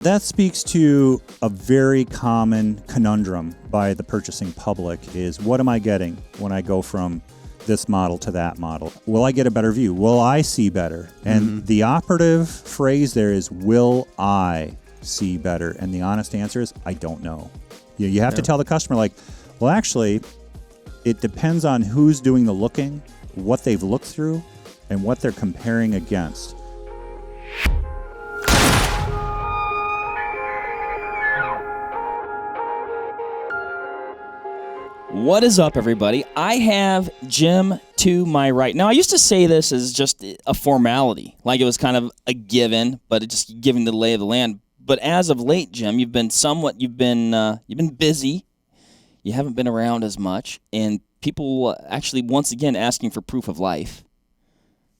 That speaks to a very common conundrum by the purchasing public is, what am I getting when I go from this model to that model? Will I get a better view? Will I see better? And the operative phrase there is, will I see better? And the honest answer is, I don't know. You have to tell the customer, like, well, actually, it depends on who's doing the looking, what they've looked through, and what they're comparing against. What is up, everybody? I have Jim to my right. Now, I used to say this as just a formality, like it was kind of a given, but it's just giving the lay of the land. But as of late, Jim, you've been busy. You haven't been around as much, and people actually once again asking for proof of life.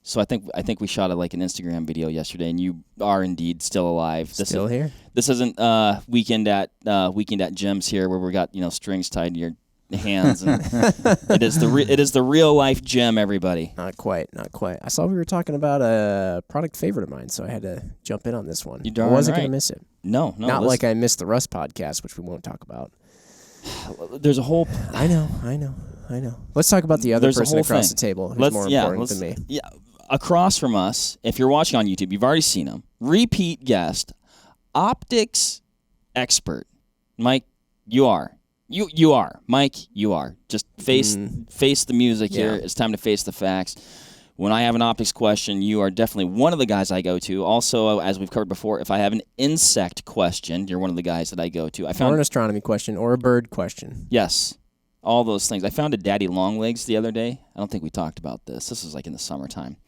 So I think we shot like an Instagram video yesterday, and you are indeed still alive. Still here. This isn't weekend at Jim's here, where we got strings tied to your hands. And it is the real life Jim, everybody. Not quite. I saw we were talking about a product favorite of mine, so I had to jump in on this one. You darn I wasn't right. going to miss it. No. Not like I missed the Rust podcast, which we won't talk about. There's a whole... I know. Let's talk about the other person across the table who's more important than me. Yeah, across from us, if you're watching on YouTube, you've already seen him. Repeat guest, optics expert. Mike, you are. You are. Mike, you are. Just face the music here. It's time to face the facts. When I have an optics question, you are definitely one of the guys I go to. Also, as we've covered before, if I have an insect question, you're one of the guys that I go to. Or an astronomy question or a bird question. Yes, all those things. I found a daddy longlegs the other day. I don't think we talked about this. This was like in the summertime.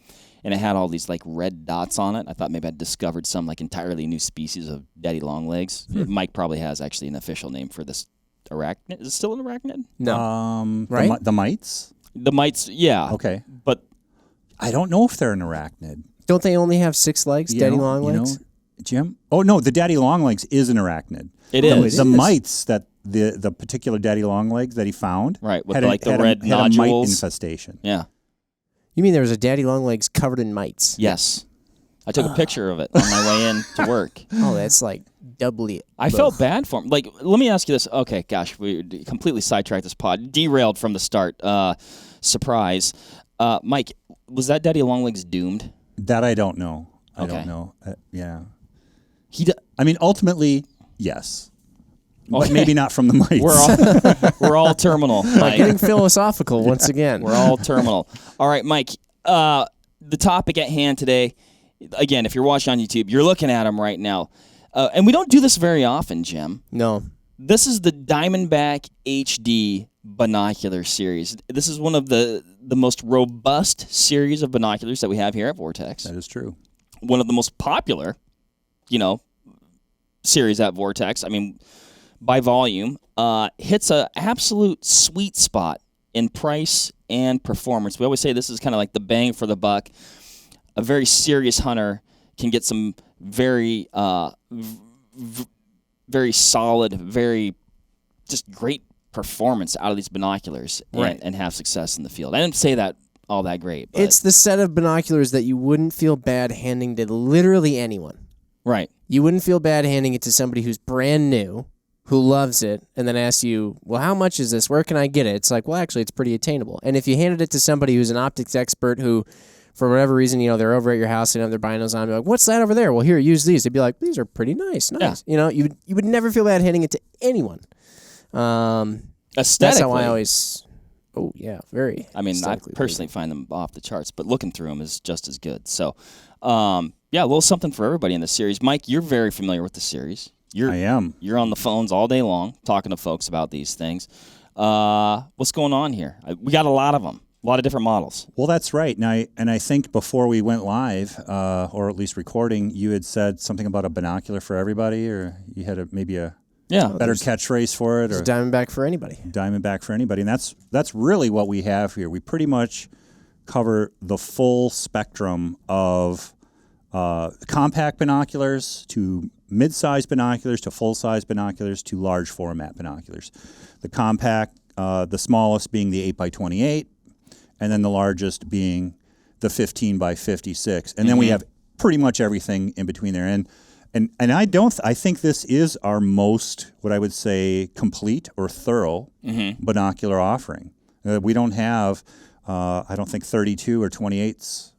And it had all these like red dots on it. I thought maybe I'd discovered some like entirely new species of daddy longlegs. Mike probably has actually an official name for this arachnid. Is it still an arachnid? No. Right? The mites? The mites, yeah. Okay. But I don't know if they're an arachnid. Don't they only have 6 legs, daddy longlegs? Jim? Oh, no, the daddy longlegs is an arachnid. It is. The mites, that the particular daddy longlegs that he found, right, with the red nodules. Had a mite infestation. Yeah. You mean there was a daddy longlegs covered in mites? Yes. I took a picture of it on my way in to work. Oh, that's like doubly... I felt bad for him. Like, let me ask you this. Okay, gosh, we completely sidetracked this pod. Derailed from the start. Surprise. Mike, was that daddy longlegs doomed? That I don't know. I Okay. don't know. Yeah. I mean, ultimately, yes. But Okay. maybe not from the mites. We're all terminal, Mike. Getting philosophical once again. We're all terminal. All right, Mike, the topic at hand today, again, if you're watching on YouTube, you're looking at them right now. And we don't do this very often, Jim. No. This is the Diamondback HD binocular series. This is one of the most robust series of binoculars that we have here at Vortex. That is true. One of the most popular, series at Vortex. I mean, by volume, hits an absolute sweet spot in price and performance. We always say this is kind of like the bang for the buck. A very serious hunter can get some very, very solid, very just great performance out of these binoculars and have success in the field. I didn't say that all that great. But it's the set of binoculars that you wouldn't feel bad handing to literally anyone. Right. You wouldn't feel bad handing it to somebody who's brand new, who loves it, and then asks you, well, how much is this? Where can I get it? It's like, well, actually, it's pretty attainable. And if you handed it to somebody who's an optics expert who, for whatever reason, they're over at your house and have their binos on, like, what's that over there? Well, here, use these. They'd be like, these are pretty nice. Yeah. You would never feel bad handing it to anyone. Aesthetically. That's how I always... Oh, yeah, very. I mean, I personally find them off the charts, but looking through them is just as good. So, a little something for everybody in the series. Mike, you're very familiar with the series. I am. You're on the phones all day long talking to folks about these things. What's going on here? We got a lot of them, a lot of different models. Well, that's right. And I think before we went live, or at least recording, you had said something about a binocular for everybody, or you had maybe a better catchphrase for it, or Diamondback for anybody. Diamondback for anybody, and that's really what we have here. We pretty much cover the full spectrum of compact binoculars to mid-size binoculars to full-size binoculars to large format binoculars. The compact, the smallest being the 8x28, and then the largest being the 15x56, and then we have pretty much everything in between there. And And I think this is our most, what I would say, complete or thorough binocular offering. We don't have, I don't think 32 or 28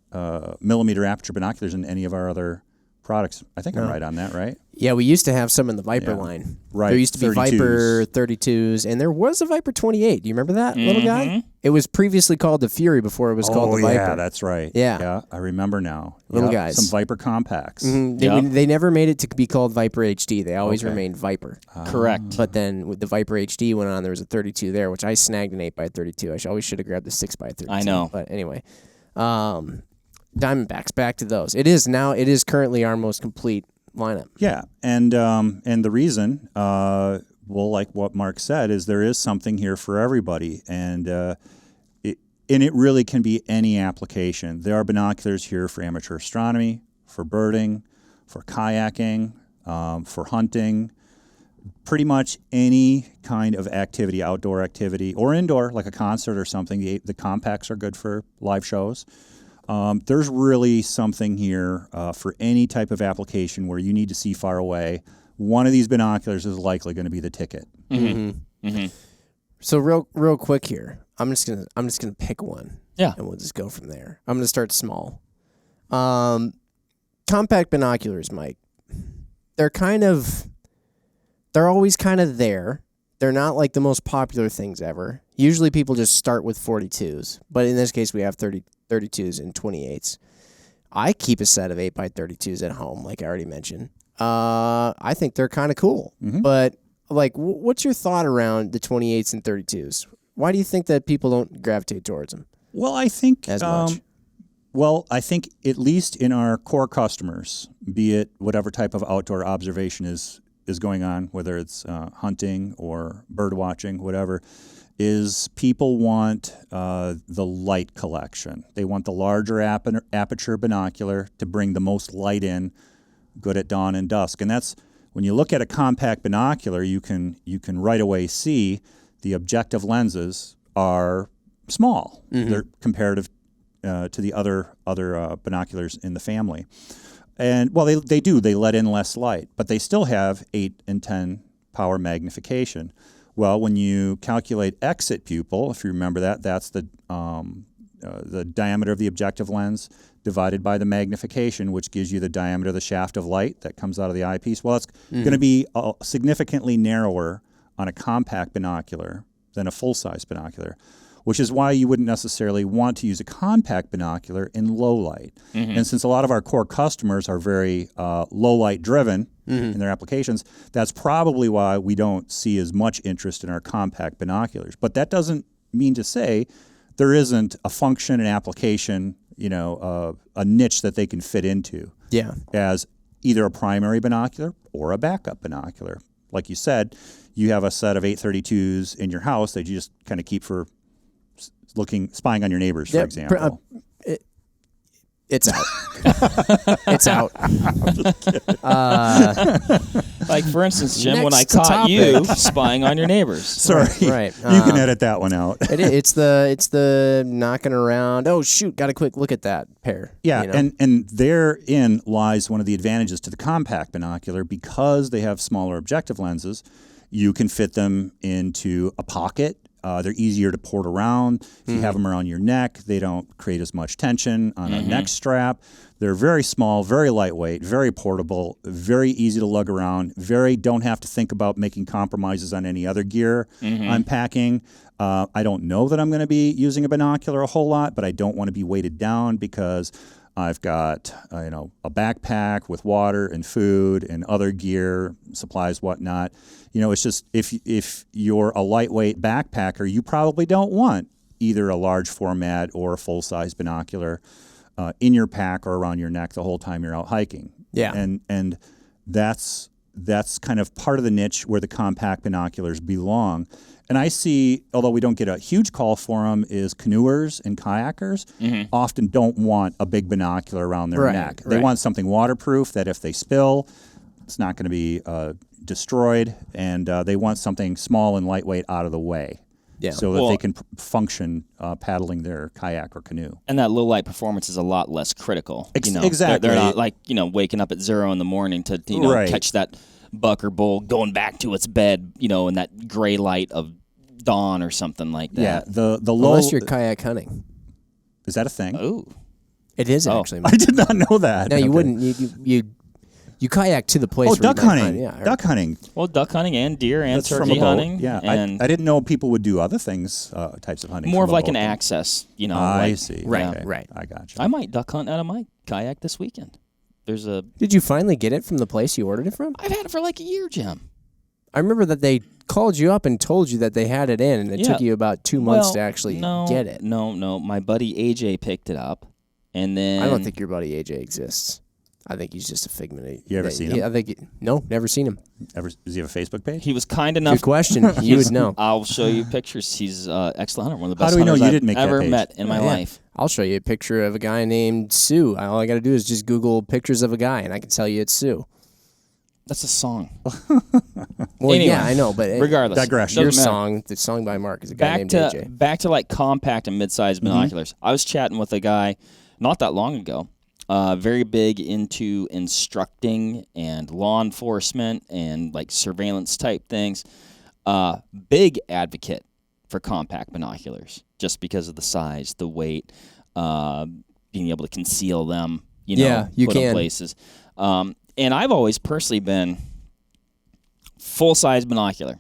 millimeter aperture binoculars in any of our other products. I think I'm right on that, right? Yeah, we used to have some in the Viper line. Right. There used to be 32s. Viper 32s, and there was a Viper 28. Do you remember that little guy? It was previously called the Fury before it was called the Viper. Yeah, that's right. Yeah. I remember now. Little guys. Some Viper compacts. They never made it to be called Viper HD. They always remained Viper. Correct. But then with the Viper HD went on, there was a 32 there, which I snagged an 8x32. I always should have grabbed the 6x32. I know. But anyway, Diamondbacks, back to those. It is currently our most complete lineup. Yeah, and the reason, well, like what Mark said, is there is something here for everybody, and it really can be any application. There are binoculars here for amateur astronomy, for birding, for kayaking, for hunting, pretty much any kind of activity, outdoor activity, or indoor, like a concert or something. The compacts are good for live shows. There's really something here for any type of application where you need to see far away. One of these binoculars is likely going to be the ticket. So real quick here, I'm just gonna pick one. Yeah, and we'll just go from there. I'm gonna start small. Compact binoculars, Mike. They're always kind of there. They're not like the most popular things ever. Usually people just start with 42s, but in this case we have 32s and 28s. I keep a set of 8x32s at home, like I already mentioned. I think they're kind of cool. But like, what's your thought around the 28s and 32s? Why do you think that people don't gravitate towards them? Well, I think as much. I think at least in our core customers, be it whatever type of outdoor observation is going on, whether it's hunting or bird watching, whatever, is people want the light collection. They want the larger aperture binocular to bring the most light in, good at dawn and dusk. And that's, when you look at a compact binocular, you can right away see the objective lenses are small. They're comparative to the other binoculars in the family. And, well, they let in less light, but they still have 8 and 10 power magnification. Well, when you calculate exit pupil, if you remember that, that's the diameter of the objective lens divided by the magnification, which gives you the diameter of the shaft of light that comes out of the eyepiece. Well, it's going to be significantly narrower on a compact binocular than a full-size binocular, which is why you wouldn't necessarily want to use a compact binocular in low light. And since a lot of our core customers are very low light driven in their applications, that's probably why we don't see as much interest in our compact binoculars. But that doesn't mean to say there isn't a function and application, a niche that they can fit into as either a primary binocular or a backup binocular. Like you said, you have a set of 832s in your house that you just kind of keep for spying on your neighbors, for example. It's out. It's out. Like, for instance, Jim, when I Next caught topic. you spying on your neighbors. Sorry. Right. You can edit that one out. It's the knocking around. Oh shoot! Got a quick look at that pair. Yeah, and therein lies one of the advantages to the compact binocular. Because they have smaller objective lenses, you can fit them into a pocket. They're easier to port around. If you have them around your neck, they don't create as much tension on a neck strap. They're very small, very lightweight, very portable, very easy to lug around, don't have to think about making compromises on any other gear I'm packing. I don't know that I'm going to be using a binocular a whole lot, but I don't want to be weighted down because I've got a backpack with water and food and other gear, supplies, whatnot. It's just if you're a lightweight backpacker, you probably don't want either a large format or a full size binocular in your pack or around your neck the whole time you're out hiking. Yeah, and that's kind of part of the niche where the compact binoculars belong. And I see, although we don't get a huge call for them, is canoers and kayakers often don't want a big binocular around their neck. They want something waterproof that if they spill, it's not going to be destroyed, and they want something small and lightweight out of the way. Yeah. so that they can function paddling their kayak or canoe. And that low light performance is a lot less critical. Exactly. They're not like, waking up at 0 in the morning to, Right. catch that buck or bull going back to its bed, in that gray light of dawn or something like that. Yeah, the low... Unless you're kayak hunting. Is that a thing? Oh. It is actually. I did not know that. No, you Okay. wouldn't. You kayak to the place. Oh, where duck you might hunting. hunt. Yeah, Duck hunting. Well, duck hunting and deer and That's from turkey a boat. hunting. Yeah, And I didn't know people would do other things, types of hunting. more from of a like an boat. access, I see. Right, Okay. right. I got you. I might duck hunt out of my kayak this weekend. There's a... Did you finally get it from the place you ordered it from? I've had it for like a year, Jim. I remember that they called you up and told you that they had it in, and it took you about 2 months to actually get it. No. My buddy AJ picked it up, and then... I don't think your buddy AJ exists. I think he's just a figment of... You ever seen him? I think... No, never seen him. Does he have a Facebook page? He was kind enough... Good question. You would know. I'll show you pictures. He's an excellent hunter. One of the How best do we know hunters you I've didn't make that ever page? met in my Yeah. life. I'll show you a picture of a guy named Sue. All I got to do is just Google pictures of a guy, and I can tell you it's Sue. That's a song. Well, Anyway, yeah, I know, but Regardless. digression. your Doesn't matter. song, the song by Mark, is a guy Back named to AJ. back to like compact and mid-sized binoculars. I was chatting with a guy not that long ago, very big into instructing and law enforcement and like surveillance type things. Big advocate for compact binoculars just because of the size, the weight, being able to conceal them, Yeah, you put 'em can. places. And I've always personally been full-size binocular,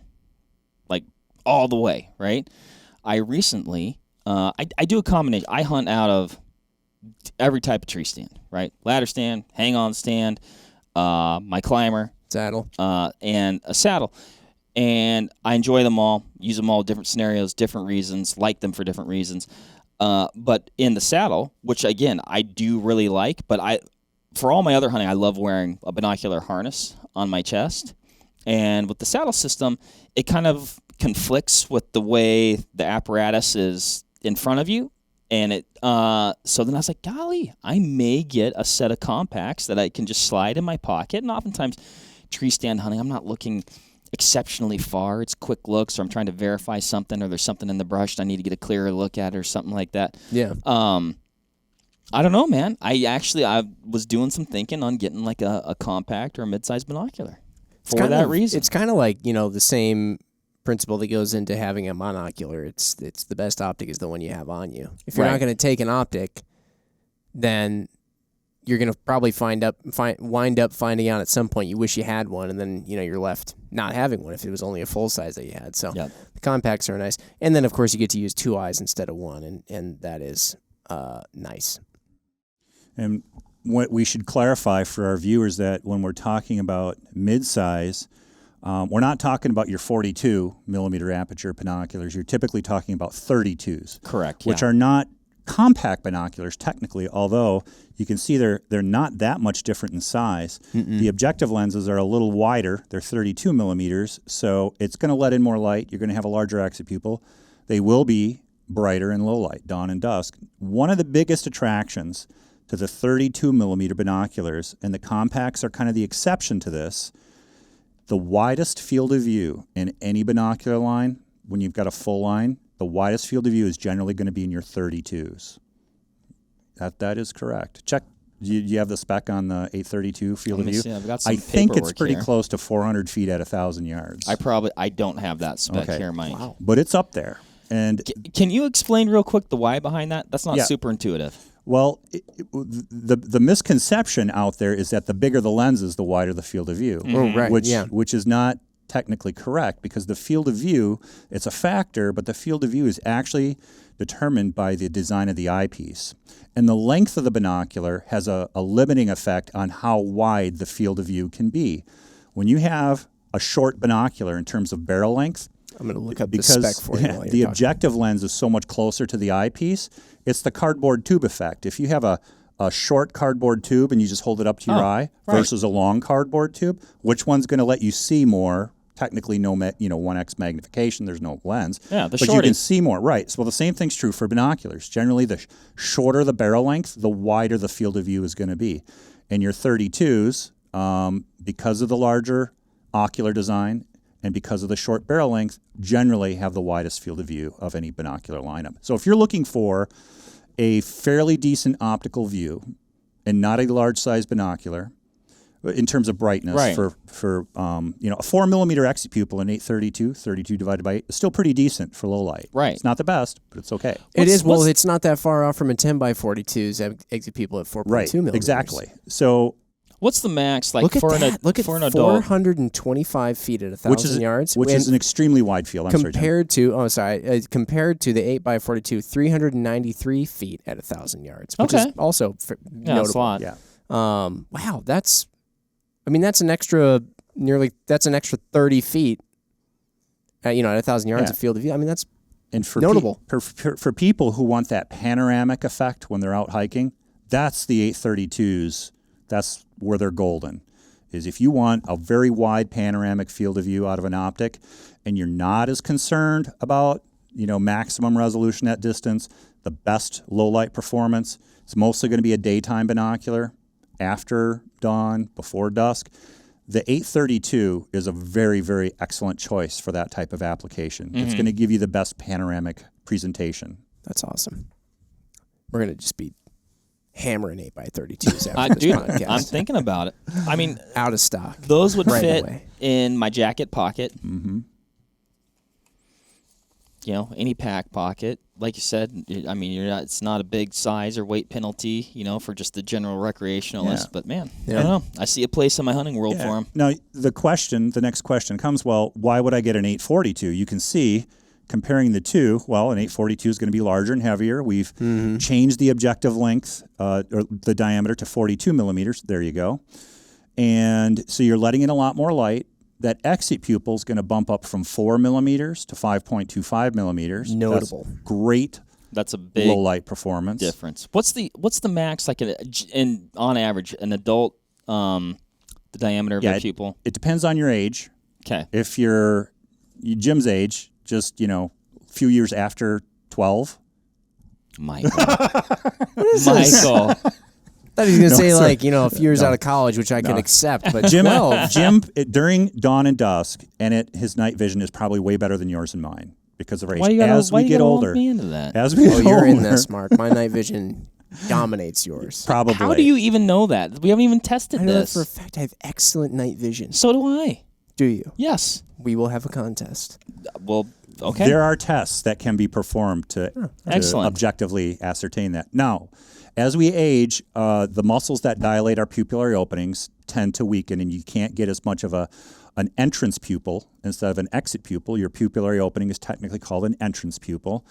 like all the way, right? I recently, I do a combination. I hunt out of every type of tree stand, right? Ladder stand, hang-on stand, my climber, Saddle. and a saddle. And I enjoy them all, use them all in different scenarios, different reasons, like them for different reasons. But in the saddle, which again, I do really like, but for all my other hunting, I love wearing a binocular harness on my chest. And with the saddle system, it kind of conflicts with the way the apparatus is in front of you. And so then I was like, golly, I may get a set of compacts that I can just slide in my pocket. And oftentimes, tree stand hunting, I'm not looking exceptionally far. It's quick looks, or I'm trying to verify something, or there's something in the brush that I need to get a clearer look at, or something like that. Yeah. I don't know, man. I was doing some thinking on getting like a compact or a mid-sized binocular for that reason. It's kind of like, the same principle that goes into having a monocular. It's the best optic is the one you have on you. If you're Right. not going to take an optic, then you're going to probably wind up finding out at some point you wish you had one, and then you're left not having one if it was only a full size that you had. So Yep. the compacts are nice, and then of course you get to use 2 eyes instead of 1, and that is nice. And what we should clarify for our viewers that when we're talking about mid-size, we're not talking about your 42 millimeter aperture binoculars. You're typically talking about 32s. Correct. Which yeah. are not compact binoculars technically, although you can see they're not that much different in size. The objective lenses are a little wider. They're 32 millimeters, so it's going to let in more light. You're going to have a larger axis pupil. They will be brighter in low light, dawn and dusk. One of the biggest attractions to the 32 millimeter binoculars, and the compacts are kind of the exception to this, the widest field of view in any binocular line, when you've got a full line, the widest field of view is generally going to be in your 32s. That is correct. Check. Do you have the spec on the 832 field Let of me view? see. I've got some I think it's paperwork pretty here. close to 400 feet at 1,000 yards. I don't have that spec Okay. here, Mike. Wow. But it's up there. And Can you explain real quick the why behind that? That's not Yeah. super intuitive. well, the misconception out there is that the bigger the lenses, the wider the field of view. Oh, right. Which is not technically correct, because the field of view, it's a factor, but the field of view is actually determined by the design of the eyepiece. And the length of the binocular has a limiting effect on how wide the field of view can be. When you have a short binocular in terms of barrel length, I'm going to look up the because spec for you while you're the talking. objective lens is so much closer to the eyepiece, it's the cardboard tube effect. If you have a short cardboard tube and you just hold it up to your eye right. versus a long cardboard tube, which one's going to let you see more? Technically, no, 1x magnification. There's no lens. Yeah, the but you shorty. can see more. Right. So the same thing's true for binoculars. Generally, the shorter the barrel length, the wider the field of view is going to be. And your 32s, because of the larger ocular design and because of the short barrel length, generally have the widest field of view of any binocular lineup. So if you're looking for a fairly decent optical view and not a large size binocular in terms of brightness for a 4 millimeter exit pupil in 832, 32 divided by 8 is still pretty decent for low light. Right. It's not the best, but it's okay. It is. Well, it's not that far off from a 10 by 42's exit pupil at 4.2 millimeters. Exactly. So what's the max like look for at that. Look at for an adult? 425 feet at 1,000 yards, which is an extremely wide field. compared to compared to the 8 by 42, 393 feet at 1,000 yards, which is also notable. That's a lot. Yeah. Wow, that's an extra 30 feet at 1,000 yards of field of view. I mean, that's notable. For people who want that panoramic effect when they're out hiking, that's the 832s. That's where they're golden, is if you want a very wide panoramic field of view out of an optic and you're not as concerned about, maximum resolution at distance, the best low light performance, it's mostly going to be a daytime binocular after dawn, before dusk. The 832 is a very, very excellent choice for that type of application. Mm-hmm. It's going to give you the best panoramic presentation. That's awesome. We're going to just be hammering 8 by 32s after this podcast. I'm thinking about it. I mean, out of stock. Those would fit in my jacket pocket. Mm-hmm. Any pack pocket. Like you said, I mean, it's not a big size or weight penalty, for just the general recreationalist. But man, I don't know. I see a place in my hunting world for them. Now, the next question comes, well, why would I get an 842? You can see, comparing the two, well, an 842 is going to be larger and heavier. We've changed the objective length, or the diameter, to 42 millimeters. There you go. And so you're letting in a lot more light. That exit pupil is going to bump up from 4 millimeters to 5.25 millimeters. Notable. That's great. That's a big low light performance difference. What's the max like on average an adult the diameter of the pupil? It depends on your age. Okay. If you're Jim's age, just a few years after 12. Michael. Michael. I thought he was going to say, a few years out of college, which I can accept, but Jim, 12. During dawn and dusk, and his night vision is probably way better than yours and mine because of our age. As we get older, You're in this, Mark. My night vision dominates yours. Probably. How do you even know that? We haven't even tested I know this. that for a fact. I have excellent night vision. So do I. Do you? Yes. We will have a contest. Well, okay. There are tests that can be performed to objectively ascertain that. Now, as we age, the muscles that dilate our pupillary openings tend to weaken, and you can't get as much of an entrance pupil instead of an exit pupil. Your pupillary opening is technically called an entrance pupil.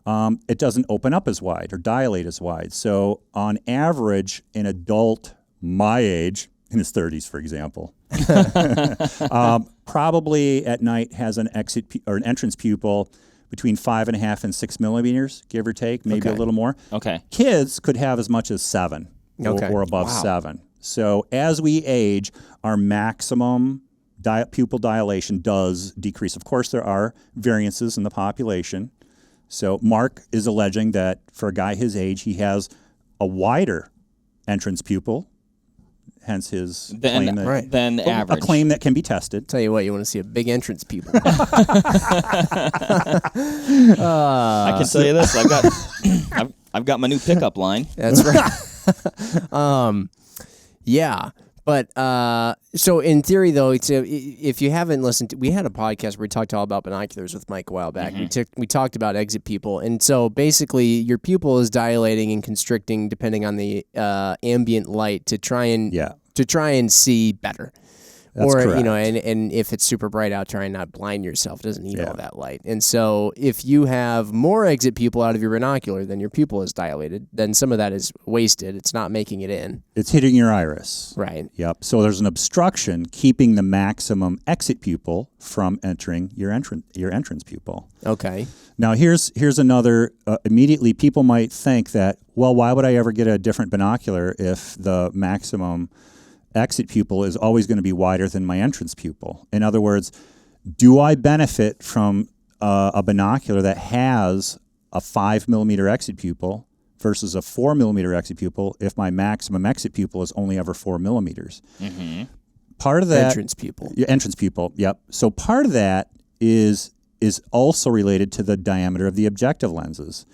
It doesn't open up as wide or dilate as wide. So on average, an adult my age, in his 30s, for example, probably at night has an entrance pupil between 5.5 and 6 millimeters, give or take, maybe a little more. Okay. Kids could have as much as 7 or above 7. So as we age, our maximum pupil dilation does decrease. Of course, there are variances in the population. So Mark is alleging that for a guy his age, he has a wider entrance pupil, hence his claim than average. A claim that can be tested. Tell you what, you want to see a big entrance pupil. I can tell you this: I've got my new pickup line. That's right. Yeah. But so in theory, though, if you haven't listened to, we had a podcast where we talked all about binoculars with Mike a while back. Mm-hmm. We talked about exit pupil, and so basically your pupil is dilating and constricting depending on the ambient light to try and see better. That's correct. And if it's super bright out, try and not blind yourself. It doesn't need all that light. And so if you have more exit pupil out of your binocular than your pupil is dilated, then some of that is wasted. It's not making it in. It's hitting your iris. Right. Yep. So there's an obstruction keeping the maximum exit pupil from entering your entrance pupil. Okay. Now here's another. Immediately, people might think that, well, why would I ever get a different binocular if the maximum exit pupil is always going to be wider than my entrance pupil? In other words, do I benefit from a binocular that has a 5 millimeter exit pupil versus a 4 millimeter exit pupil if my maximum exit pupil is only ever 4 millimeters? Mm-hmm. part of that entrance pupil. Your entrance pupil. Yep. So part of that is also related to the diameter of the objective lenses.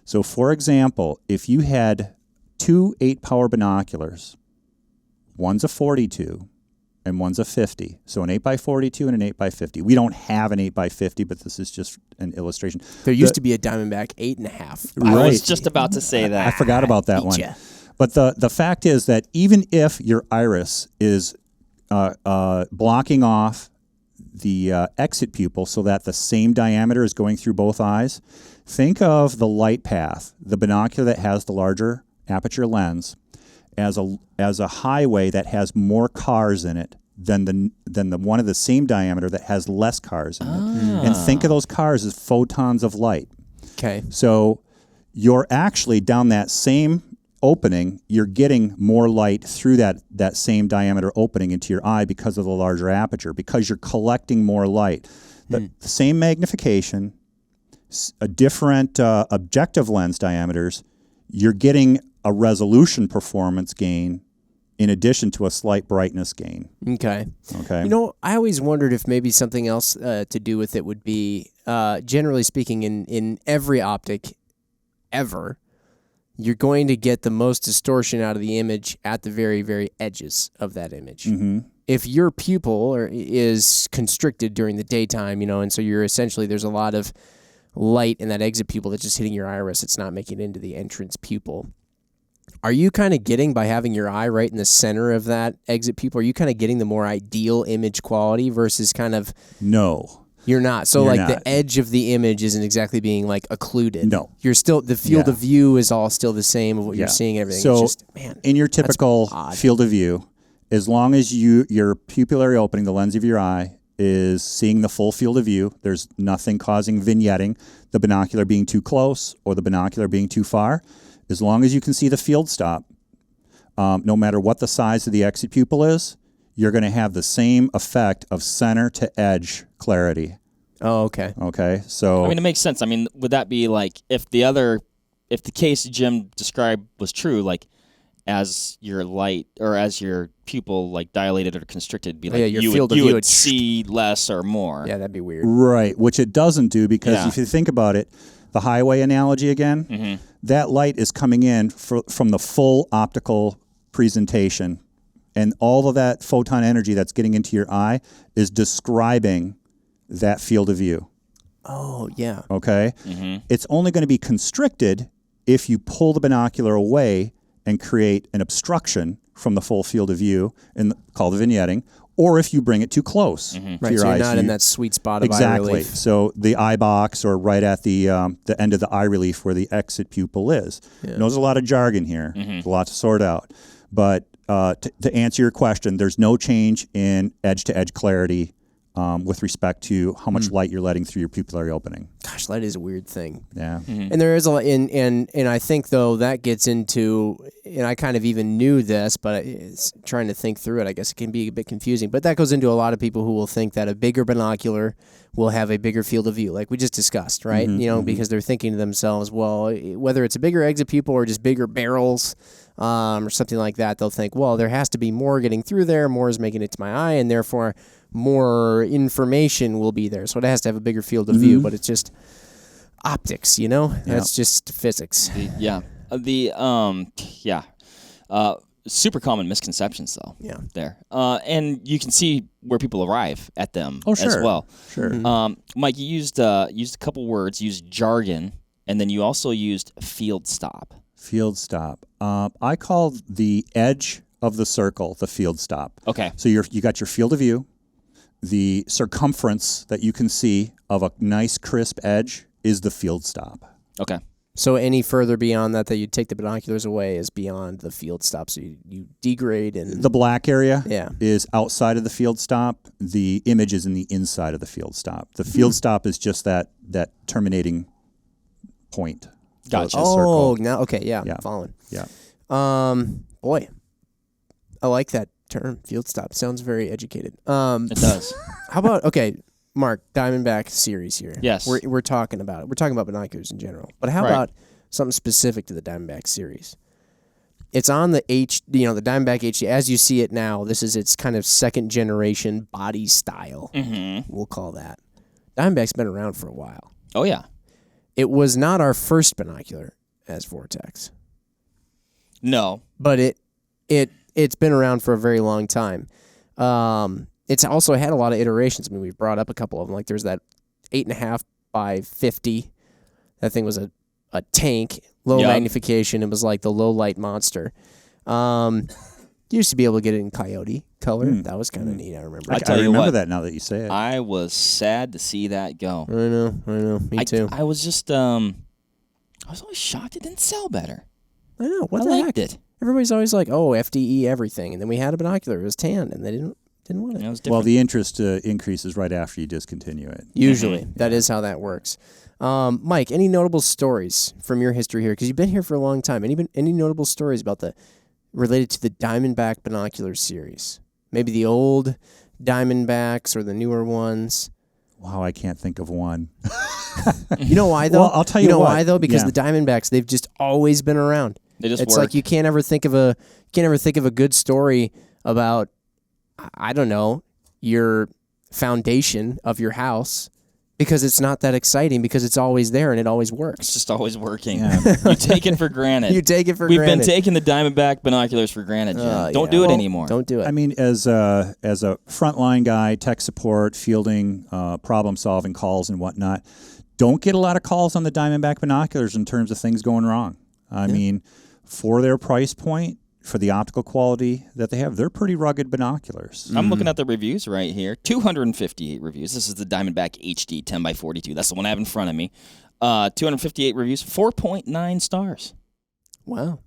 So, for example, if you had 2 8-power binoculars, one's a 42 and one's a 50. So an 8x42 and an 8x50. We don't have an 8x50, but this is just an illustration. There used to be a Diamondback 8.5. I was just about to say that. I forgot about that one. Ya. But the fact is that even if your iris is blocking off the exit pupil so that the same diameter is going through both eyes, think of the light path, the binocular that has the larger aperture lens, as a highway that has more cars in it than the one of the same diameter that has less cars in it. And think of those cars as photons of light. Okay. So you're actually down that same opening, you're getting more light through that same diameter opening into your eye because of the larger aperture, because you're collecting more light. The same magnification, a different objective lens diameters, you're getting a resolution performance gain in addition to a slight brightness gain. Okay. Okay. You know, I always wondered if maybe something else to do with it would be, generally speaking, in every optic ever, you're going to get the most distortion out of the image at the very, very edges of that image. Mm-hmm. If your pupil is constricted during the daytime, and so you're essentially, there's a lot of light in that exit pupil that's just hitting your iris. It's not making it into the entrance pupil. Are you kind of getting, by having your eye right in the center of that exit pupil, are you kind of getting the more ideal image quality versus kind of... No. You're not. So You're like not. the edge of the image isn't exactly being like occluded. No. You're still, the field of view is all still the same of what you're seeing and everything. So it's just, man, in your typical odd. field of view, as long as your pupillary opening, the lens of your eye, is seeing the full field of view, there's nothing causing vignetting, the binocular being too close or the binocular being too far. As long as you can see the field stop, no matter what the size of the exit pupil is, you're going to have the same effect of center to edge clarity. Oh, okay. Okay, so... I mean, it makes sense. I mean, would that be like, if the case Jim described was true, like, as your light, or as your pupil, like, dilated or constricted, be like, your you field of would view see less or more. Yeah, that'd be weird. Right, which it doesn't do, because if you think about it, the highway analogy again, that light is coming in from the full optical presentation, and all of that photon energy that's getting into your eye is describing that field of view. Oh, yeah. Okay? It's only going to be constricted if you pull the binocular away and create an obstruction from the full field of view, called the vignetting, or if you bring it too close to Right, your so you're eyes. not in that sweet spot of eye Exactly. relief. So the eye box, or right at the end of the eye relief where the exit pupil is. Yeah. There's a lot of jargon here. There's a lot to sort out. But to answer your question, there's no change in edge-to-edge clarity with respect to how much light you're letting through your pupillary opening. Gosh, that is a weird thing. Yeah. And there is a lot, and I think, though, that gets into, and I kind of even knew this, but it's trying to think through it, I guess it can be a bit confusing, but that goes into a lot of people who will think that a bigger binocular will have a bigger field of view, like we just discussed, right? Because they're thinking to themselves, well, whether it's a bigger exit pupil or just bigger barrels or something like that, they'll think, well, there has to be more getting through there, more is making it to my eye, and therefore more information will be there. So it has to have a bigger field of view, but it's just optics, That's just physics. Super common misconceptions, though. Yeah. There. And you can see where people arrive at them as sure. well. Sure. Mike, you used a couple words, used jargon, and then you also used field stop. Field stop. I call the edge of the circle the field stop. Okay. So you got your field of view. The circumference that you can see of a nice crisp edge is the field stop. Okay. So any further beyond that you take the binoculars away is beyond the field stop. So you degrade and... The black area Yeah. is outside of the field stop. The image is in the inside of the field stop. The field stop is just that terminating point. Gotcha. The Oh, circle. now, okay, yeah, Yeah. following. Yeah. Boy, I like that term, field stop. Sounds very educated. It does. How about, okay, Mark, Diamondback series here. Yes. We're talking about it. We're talking about binoculars in general. But how Right. about something specific to the Diamondback series? It's on the the Diamondback HD as you see it now. This is its kind of second generation body style. We'll call that. Diamondback's been around for a while. Oh yeah. It was not our first binocular as Vortex. No, but it's been around for a very long time. It's also had a lot of iterations. I mean, we've brought up a couple of them. Like there's that 8.5 by 50. That thing was a tank, low magnification. It was like the low light monster. You used to be able to get it in coyote color. That was kind of neat. I remember. I remember that now that you say it. I was sad to see that go. I know. Me too. I was just I was always shocked it didn't sell better. I know. What I the liked heck? it. Everybody's always like, "Oh, FDE everything," and then we had a binocular. It was tan, and they didn't want it. It was Well, different. the interest increases right after you discontinue it. Usually, that is how that works. Mike, any notable stories from your history here? Because you've been here for a long time. Any notable stories related to the Diamondback Binocular series? Maybe the old Diamondbacks or the newer ones. Wow, I can't think of one. You know why though? Well, I'll tell you know what. why though? Because Yeah. the Diamondbacks, they've just always been around. They just It's work. like you can't ever think of a good story about, I don't know, your foundation of your house, because it's not that exciting, because it's always there and it always works. It's just always working. Yeah. You take it for granted. You take it for We've granted. been taking the Diamondback binoculars for granted, Jim. Don't do it Well, anymore. Don't do it. I mean, as a frontline guy, tech support, fielding, problem-solving calls and whatnot, don't get a lot of calls on the Diamondback binoculars in terms of things going wrong. I mean, for their price point, for the optical quality that they have, they're pretty rugged binoculars. I'm looking at the reviews right here. 258 reviews. This is the Diamondback HD 10x42. That's the one I have in front of me. 258 reviews, 4.9 stars. Wow.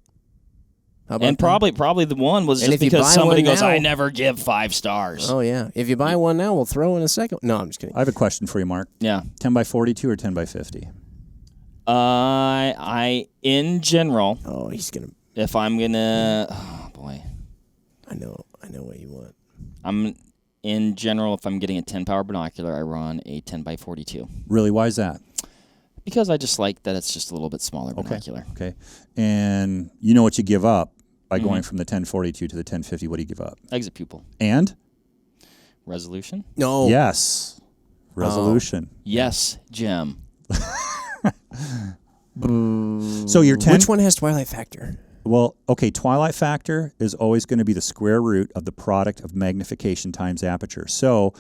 How about And probably the one was And just if you because buy somebody one goes, now- I never give 5 stars. Oh, yeah. If you buy one now, we'll throw in a second. No, I'm just kidding. I have a question for you, Mark. Yeah. 10x42 or 10x50? I in general, Oh, he's going to... if I'm gonna, oh boy, I know what you want. in general, if I'm getting a 10 power binocular, I run a 10x42 Really, why is that? because I just like that it's just a little bit smaller binocular. Okay. And you know what you give up by going from the 1042 to the 1050. What do you give up? Exit pupil And? resolution. No. Yes. Resolution. Yes, Jim. So your 10... Which one has twilight factor? Well, okay, twilight factor is always going to be the square root of the product of magnification times aperture. So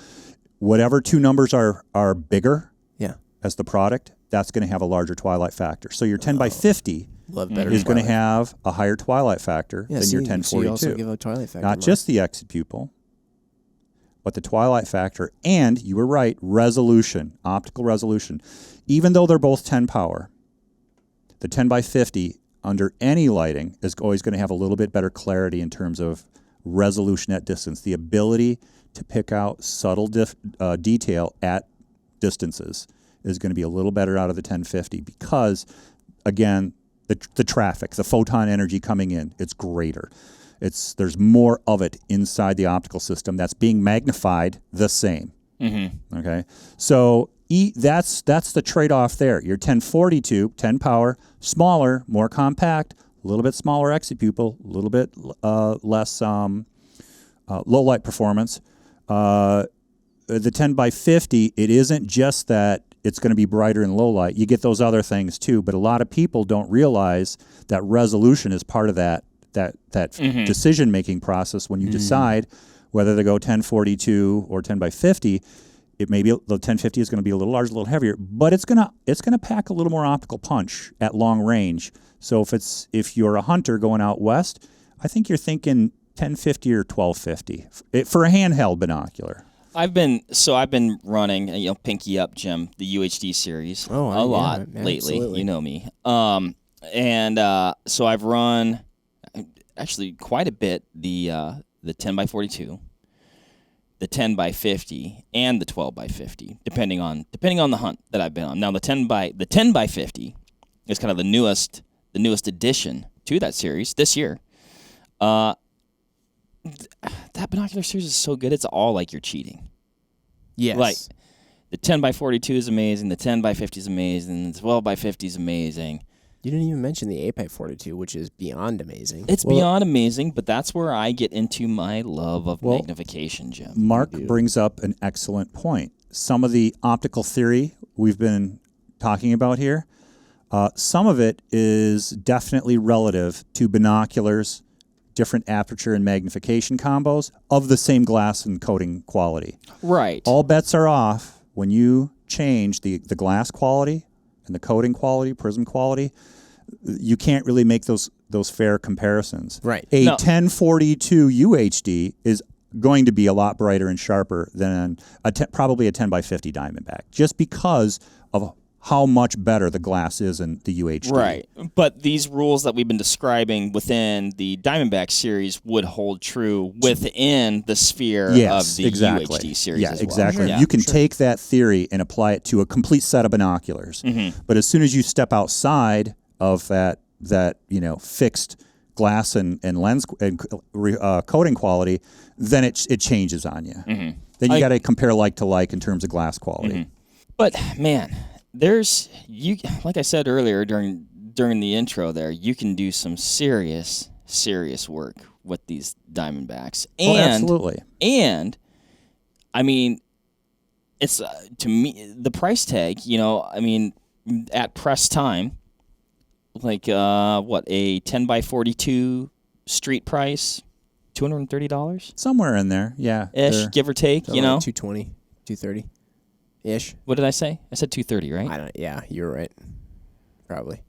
whatever two numbers are bigger Yeah. as the product, that's going to have a larger twilight factor. So your 10x50 Love better. is going to twilight. have a higher twilight factor Yeah, than see, your So 1042. you also give a twilight factor. Not just the exit pupil, but the twilight factor, and you were right, resolution, optical resolution. Even though they're both 10 power, the 10x50 under any lighting is always going to have a little bit better clarity in terms of resolution at distance, the ability to pick out subtle detail at distances is going to be a little better out of the 1050 because, again, the traffic, the photon energy coming in, it's greater. There's more of it inside the optical system that's being magnified the same. Mm-hmm. Okay, so that's the trade-off there. Your 1042, 10 power, smaller, more compact, a little bit smaller exit pupil, a little bit less low light performance. The 10x50, it isn't just that it's going to be brighter in low light. You get those other things too, but a lot of people don't realize that resolution is part of that decision-making process when you decide whether to go 1042 or 10x50. It may be the 1050 is going to be a little larger, a little heavier, but it's going to pack a little more optical punch at long range. So if you're a hunter going out west, I think you're thinking 1050 or 1250 for a handheld binocular. I've been running, Pinky Up, Jim, the UHD series a lot lately. Absolutely. You know me. So I've run actually quite a bit the 10x42, the 10x50, and the 12x50, depending on the hunt that I've been on. Now the 10x50 is kind of the newest addition to that series this year. That binocular series is so good, it's all like you're cheating. Yes. Like, the 10x42 is amazing, the 10x50 is amazing, the 12x50 is amazing. You didn't even mention the Apex 42, which is beyond amazing. It's beyond amazing, but that's where I get into my love of magnification, Jim. Mark brings up an excellent point. Some of the optical theory we've been talking about here, some of it is definitely relative to binoculars, different aperture and magnification combos of the same glass and coating quality. Right. All bets are off when you change the glass quality and the coating quality, prism quality. You can't really make those fair comparisons. Right. A 1042 UHD is going to be a lot brighter and sharper than probably a 10 by 50 Diamondback, just because of how much better the glass is in the UHD. Right. But these rules that we've been describing within the Diamondback series would hold true within the sphere of the UHD series as well. Exactly. You can take that theory and apply it to a complete set of binoculars. Mm-hmm. But as soon as you step outside of that fixed glass and lens and coating quality, then it changes on you. Mm-hmm. Then you got to compare like to like in terms of glass quality. Mm-hmm. But man, like I said earlier during the intro there, you can do some serious work with these Diamondbacks. And absolutely. And I mean, it's to me the price tag, at press time, like a 10 by 42 street price, $230? Somewhere in there, yeah. Ish, give or take, like 220, 230 ish. What did I say? I said 230, right? Yeah, you're right. Probably.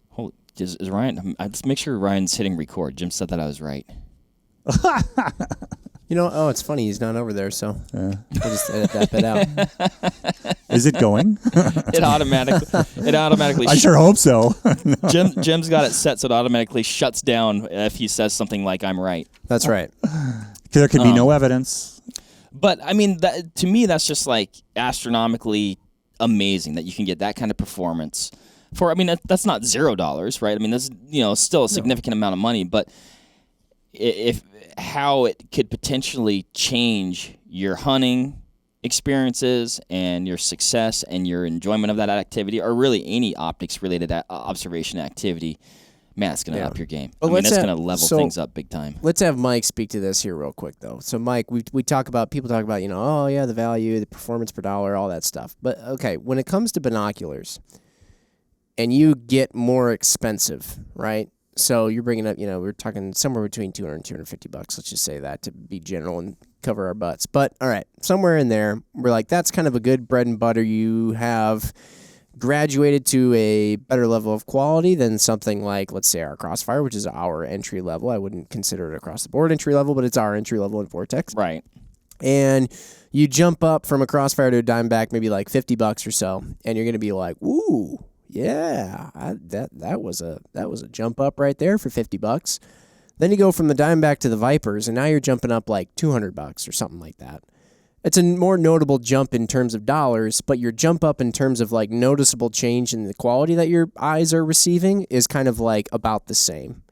Holy, is Ryan? Let's make sure Ryan's hitting record. Jim said that I was right. It's funny. He's not over there, so we'll just edit that bit out. Is it going? It automatically. I sure hope so. Jim's got it set so it automatically shuts down if he says something like "I'm right." That's right. There could be no evidence. But I mean, to me, that's just like astronomically amazing that you can get that kind of performance for. I mean, that's not $0, right? I mean, that's still a significant amount of money, but if how it could potentially change your hunting experiences and your success and your enjoyment of that activity, or really any optics related observation activity, man, it's going to up your game. It's going to level things up big time. Let's have Mike speak to this here real quick, though. So, Mike, people talk about, the value, the performance per dollar, all that stuff. But, okay, when it comes to binoculars and you get more expensive, right? So you're bringing up, we're talking somewhere between $200 and $250. Let's just say that to be general and cover our butts. But, all right, somewhere in there, we're like, that's kind of a good bread and butter. You have graduated to a better level of quality than something like, let's say, our Crossfire, which is our entry level. I wouldn't consider it across the board entry level, but it's our entry level in Vortex. Right. And you jump up from a Crossfire to a Diamondback, maybe like $50 or so, and you're going to be like, ooh, yeah, that was a jump up right there for $50. Then you go from the Diamondback to the Vipers, and now you're jumping up like $200 or something like that. It's a more notable jump in terms of dollars, but your jump up in terms of like noticeable change in the quality that your eyes are receiving is kind of like about the same.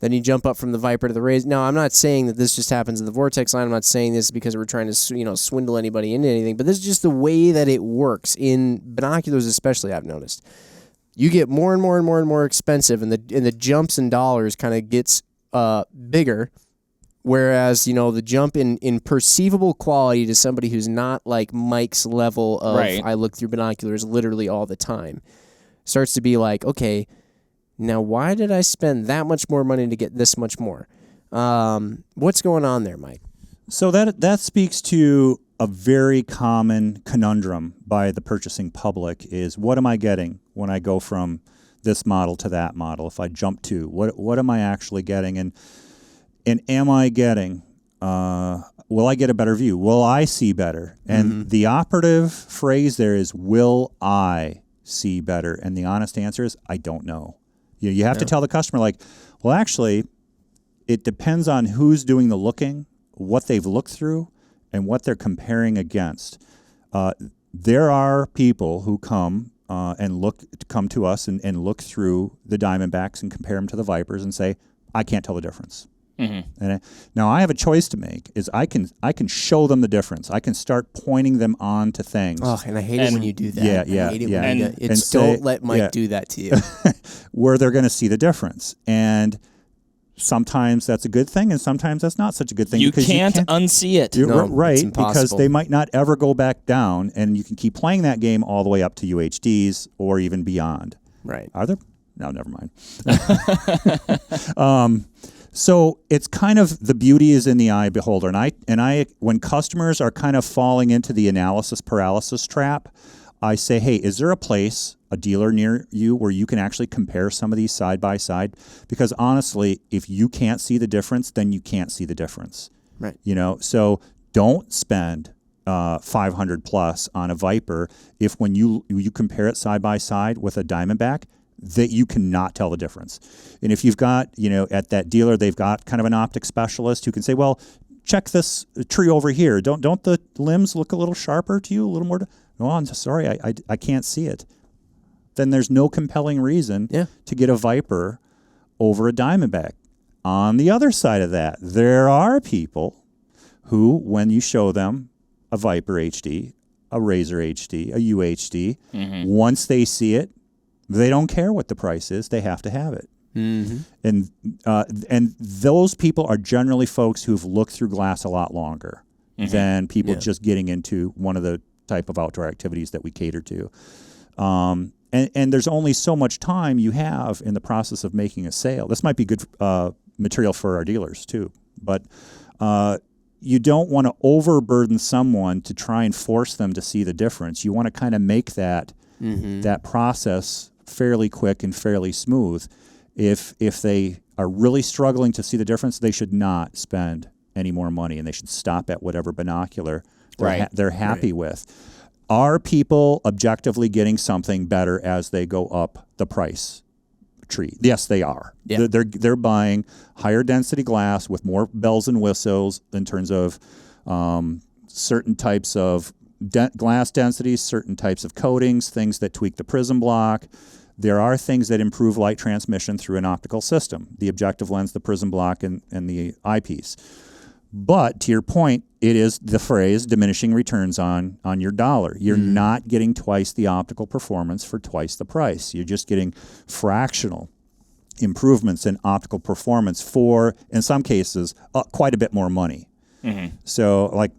Then you jump up from the Viper to the Rays. Now, I'm not saying that this just happens in the Vortex line. I'm not saying this because we're trying to swindle anybody into anything, but this is just the way that it works in binoculars, especially. I've noticed you get more and more and more and more expensive, and the jumps in dollars kind of gets bigger. Whereas, the jump in perceivable quality to somebody who's not like Mike's level of, I look through binoculars literally all the time, starts to be like, okay, now why did I spend that much more money to get this much more? What's going on there, Mike? So that speaks to a very common conundrum by the purchasing public is, what am I getting when I go from this model to that model? If I jump to, what am I actually getting? And am I getting, will I get a better view? Will I see better? And the operative phrase there is, will I see better? And the honest answer is, I don't know. You have to tell the customer, like, well, actually, it depends on who's doing the looking, what they've looked through, and what they're comparing against. There are people who come to us and look through the Diamondbacks and compare them to the Vipers and say, I can't tell the difference. And now I have a choice to make. Is I can show them the difference. I can start pointing them on to things. Oh, and I hate it when you do that. Yeah, I hate it yeah. when you do that. Don't let Mike do that to you. Where they're going to see the difference. And sometimes that's a good thing, and sometimes that's not such a good thing. You can't unsee it. No, right, it's because impossible. they might not ever go back down, and you can keep playing that game all the way up to UHDs or even beyond. Right. Are there? No, never mind. So it's kind of the beauty is in the eye of the beholder. And I when customers are kind of falling into the analysis paralysis trap, I say, hey, is there a place, a dealer near you where you can actually compare some of these side by side? Because honestly, if you can't see the difference, then you can't see the difference. Right. So don't spend 500 plus on a Viper if when you compare it side by side with a Diamondback, that you cannot tell the difference. And if you've got, at that dealer, they've got kind of an optic specialist who can say, well, check this tree over here. Don't the limbs look a little sharper to you, a little more? No, I'm sorry, I can't see it. Then there's no compelling reason to get a Viper over a Diamondback. On the other side of that, there are people who, when you show them a Viper HD, a Razor HD, a UHD, once they see it, they don't care what the price is. They have to have it. And those people are generally folks who've looked through glass a lot longer than people just getting into one of the type of outdoor activities that we cater to. And there's only so much time you have in the process of making a sale. This might be good material for our dealers too, but you don't want to overburden someone to try and force them to see the difference. You want to kind of make that that process fairly quick and fairly smooth. If they are really struggling to see the difference, they should not spend any more money, and they should stop at whatever binocular they're happy with. Are people objectively getting something better as they go up the price tree? Yes, they are. Yeah. They're buying higher density glass with more bells and whistles in terms of certain types of glass densities, certain types of coatings, things that tweak the prism block. There are things that improve light transmission through an optical system, the objective lens, the prism block, and the eyepiece. But to your point, it is the phrase diminishing returns on your dollar. You're not getting twice the optical performance for twice the price. You're just getting fractional improvements in optical performance for, in some cases, quite a bit more money. So like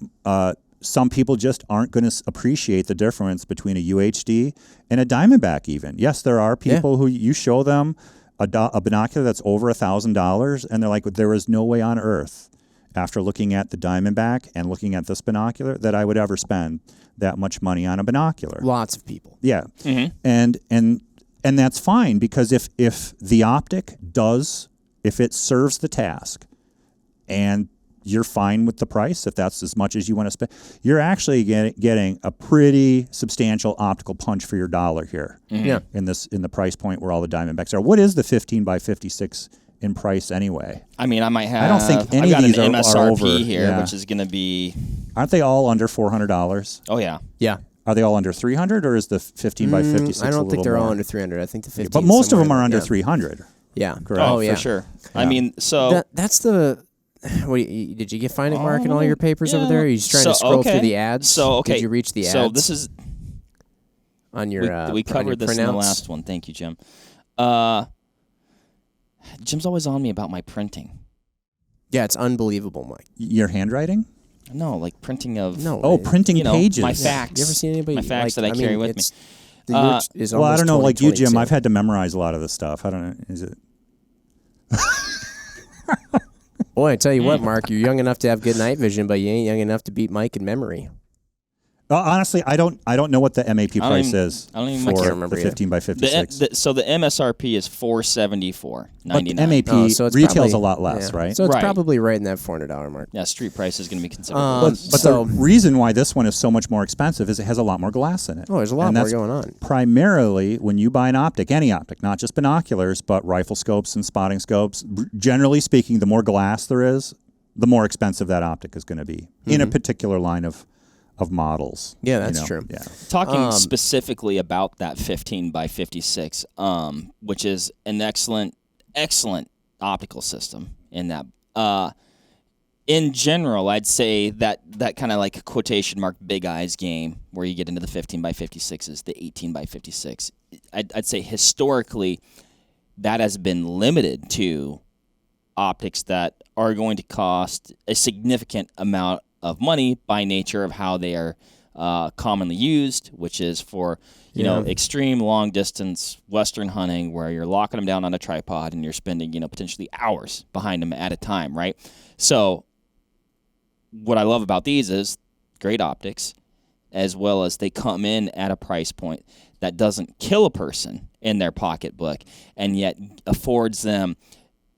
some people just aren't going to appreciate the difference between a UHD and a Diamondback even. Yes, there are people who you show them a binocular that's over $1,000 and they're like, there is no way on earth after looking at the Diamondback and looking at this binocular that I would ever spend that much money on a binocular. Lots of people. Yeah. And that's fine, because if the optic if it serves the task and you're fine with the price, if that's as much as you want to spend, you're actually getting a pretty substantial optical punch for your dollar here. In the price point where all the Diamondbacks are. What is the 15 by 56 in price anyway? I mean, I don't think any I've got of these an are MSRP over here, which is going to be. Aren't they all under $400? Oh yeah. Yeah. Are they all under 300, or is the 15 by 56? I don't think they're all more? under 300. I think the 15. But most of them are under 300. Yeah. Correct. Oh, yeah. for sure. Yeah. I mean, so that's the. What did you find it, Mark, in all your papers over there? Are you just trying to scroll through the ads? So did you reach the ads? So this is on your. We covered this in the last one. Thank you, Jim. Jim's always on me about my printing. Yeah, it's unbelievable, Mike. Your handwriting? No, like printing of printing pages. My facts. You ever seen anybody? My facts that I carry with me. Well, I don't know, like you, Jim. I've had to memorize a lot of this stuff. I don't know. Is it? Boy, I tell you what, Mark, you're young enough to have good night vision, but you ain't young enough to beat Mike in memory. Honestly, I don't know what the MAP price is I don't even for remember the 15 by 56. So the MSRP is $474.99. But the MAP retails a lot less, right? So it's probably right in that $400 mark. Yeah, street price is going to be considerable. But the reason why this one is so much more expensive is it has a lot more glass in it. Oh, there's a lot more going on. Primarily, when you buy an optic, any optic, not just binoculars, but rifle scopes and spotting scopes, generally speaking, the more glass there is, the more expensive that optic is going to be in a particular line of models. Yeah, that's true. Yeah. Talking specifically about that 15 by 56, which is an excellent optical system in that In general, I'd say that kind of like quotation mark big eyes game where you get into the 15 by 56s, the 18 by 56. I'd say historically that has been limited to optics that are going to cost a significant amount of money by nature of how they are commonly used, which is for extreme long distance Western hunting where you're locking them down on a tripod and you're spending potentially hours behind them at a time, right? So what I love about these is great optics, as well as they come in at a price point that doesn't kill a person in their pocketbook and yet affords them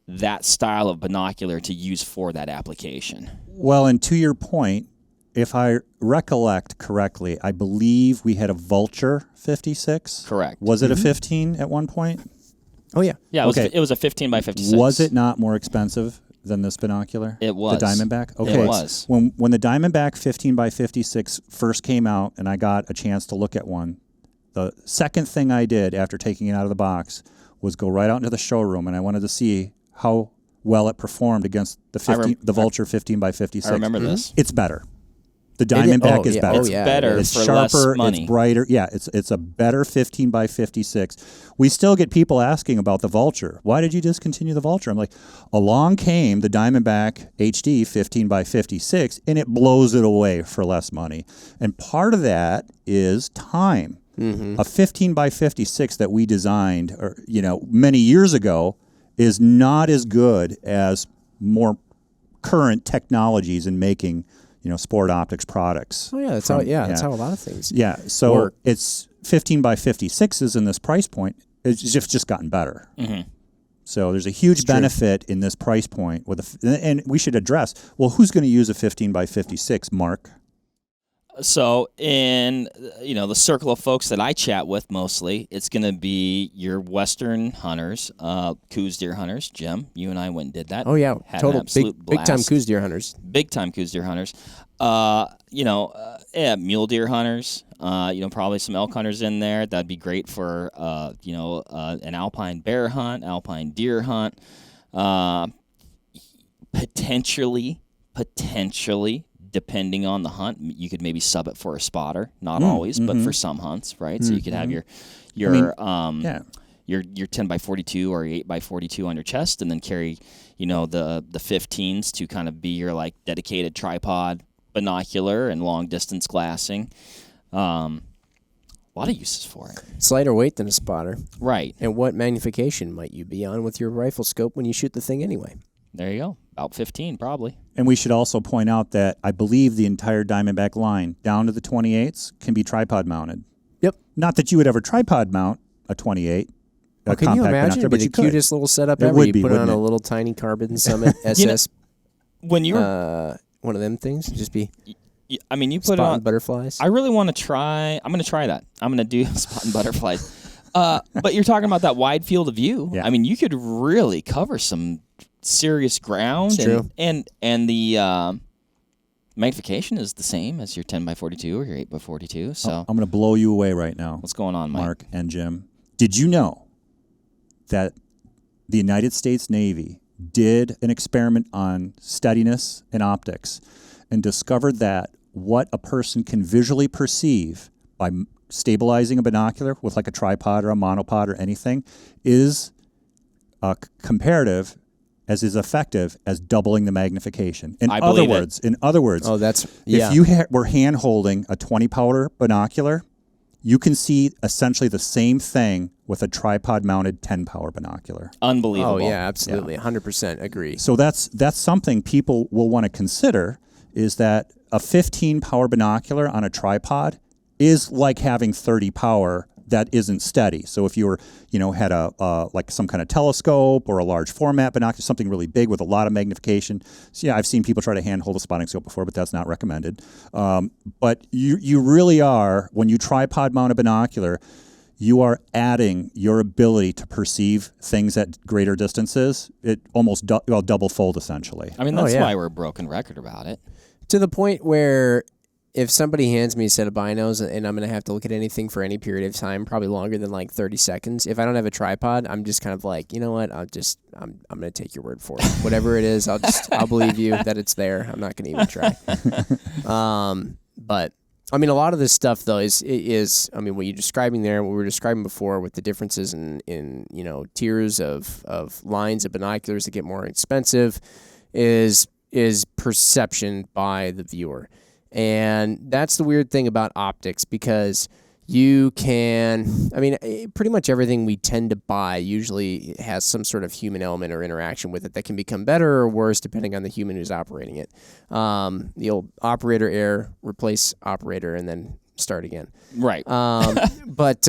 that style of binocular to use for that application. Well, and to your point, if I recollect correctly, I believe we had a Vulture 56. Correct. Was it a 15 at one point? Oh, yeah. Yeah, Okay. It was a 15 by 56. Was it not more expensive than this binocular? It was. The Diamondback? Okay. It was. When the Diamondback 15 by 56 first came out and I got a chance to look at one, the second thing I did after taking it out of the box was go right out into the showroom, and I wanted to see how well it performed against the Vulture 15 by 56. I remember this. It's better. The Diamondback is better. It's better It's for sharper, less money. it's brighter. Yeah, it's a better 15 by 56. We still get people asking about the Vulture. Why did you discontinue the Vulture? I'm like, along came the Diamondback HD 15 by 56, and it blows it away for less money. And part of that is time. A 15 by 56 that we designed, many years ago, is not as good as more current technologies in making sport optics products. Oh, yeah. That's how a lot of things So work. it's 15 by 56s in this price point. It's just gotten better. Mm-hmm. So there's a huge benefit in this price point. And we should address, well, who's going to use a 15 by 56, Mark? So in the circle of folks that I chat with mostly, it's going to be your Western hunters, Coues deer hunters. Jim, you and I went and did that. Oh, yeah. Had Total an absolute big time blast. Coues deer hunters. Big time Coues deer hunters. Mule deer hunters. Probably some elk hunters in there. That'd be great for an alpine bear hunt, alpine deer hunt. Potentially, depending on the hunt, you could maybe sub it for a spotter. Not always, but for some hunts, right? So you could have your 10 by 42 or 8 by 42 on your chest, and then carry, the 15s to kind of be your like dedicated tripod binocular and long distance glassing. A lot of uses for it. It's lighter weight than a spotter. Right. And what magnification might you be on with your rifle scope when you shoot the thing anyway? There you go. About 15 probably. And we should also point out that I believe the entire Diamondback line, down to the 28s, can be tripod mounted. Yep. Not that you would ever tripod mount a 28. Well, can you imagine? It'd be the cutest little setup ever. You put it on a little tiny Carbon Summit SS. When you're one of them things, just be. You put spot it on and butterflies. I really want to try. I'm going to try that. I'm going to do spot and butterflies. But you're talking about that wide field of view. Yeah. You could really cover some serious ground. It's true. And the magnification is the same as your 10 by 42 or your 8 by 42. So I'm going to blow you away right now. What's going on, Mike? Mark and Jim? Did you know that the United States Navy did an experiment on steadiness and optics and discovered that what a person can visually perceive by stabilizing a binocular with like a tripod or a monopod or anything is comparative as is effective as doubling the magnification. In other words, oh, that's if you were hand holding a 20 powder binocular, you can see essentially the same thing with a tripod mounted 10 power binocular. Unbelievable. Oh yeah, absolutely, 100% agree. So that's something people will want to consider, is that a 15 power binocular on a tripod is like having 30 power that isn't steady. So if you were, had a like some kind of telescope or a large format binocular, something really big with a lot of magnification. So yeah, I've seen people try to hand hold a spotting scope before, but that's not recommended. But you really are, when you tripod mount a binocular, you are adding your ability to perceive things at greater distances. It almost double fold essentially. That's why we're a broken record about it. To the point where if somebody hands me a set of binos and I'm going to have to look at anything for any period of time, probably longer than like 30 seconds, if I don't have a tripod, I'm just kind of like, you know what? I'm going to take your word for it. Whatever it is, I'll believe you that it's there. I'm not going to even try. But I mean, a lot of this stuff though is I mean, what you're describing there, what we were describing before with the differences in tiers of lines of binoculars that get more expensive is perception by the viewer. And that's the weird thing about optics, because you can, I mean, pretty much everything we tend to buy usually has some sort of human element or interaction with it that can become better or worse depending on the human who's operating it. The old operator error, replace operator, and then start again. Right. But,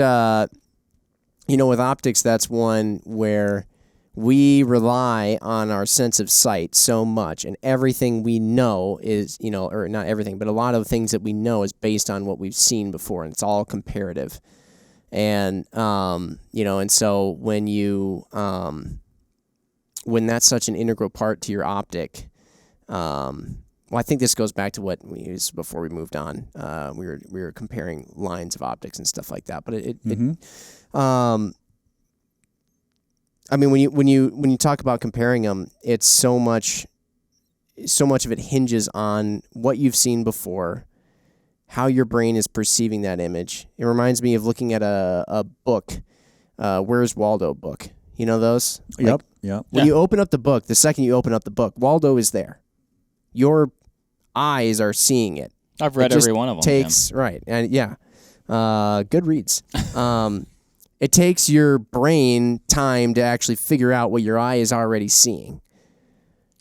with optics, that's one where we rely on our sense of sight so much, and everything we know is, or not everything, but a lot of things that we know is based on what we've seen before, and it's all comparative. And, and so when when that's such an integral part to your optic, well, I think this goes back to what we used before we moved on. We were comparing lines of optics and stuff like that, but I mean, when you talk about comparing them, it's so much of it hinges on what you've seen before, how your brain is perceiving that image. It reminds me of looking at a book, Where's Waldo book. You know those? Yep. When you open up the book, the second you open up the book, Waldo is there. Your eyes are seeing it. I've read every one of them. Right, and good reads. It takes your brain time to actually figure out what your eye is already seeing.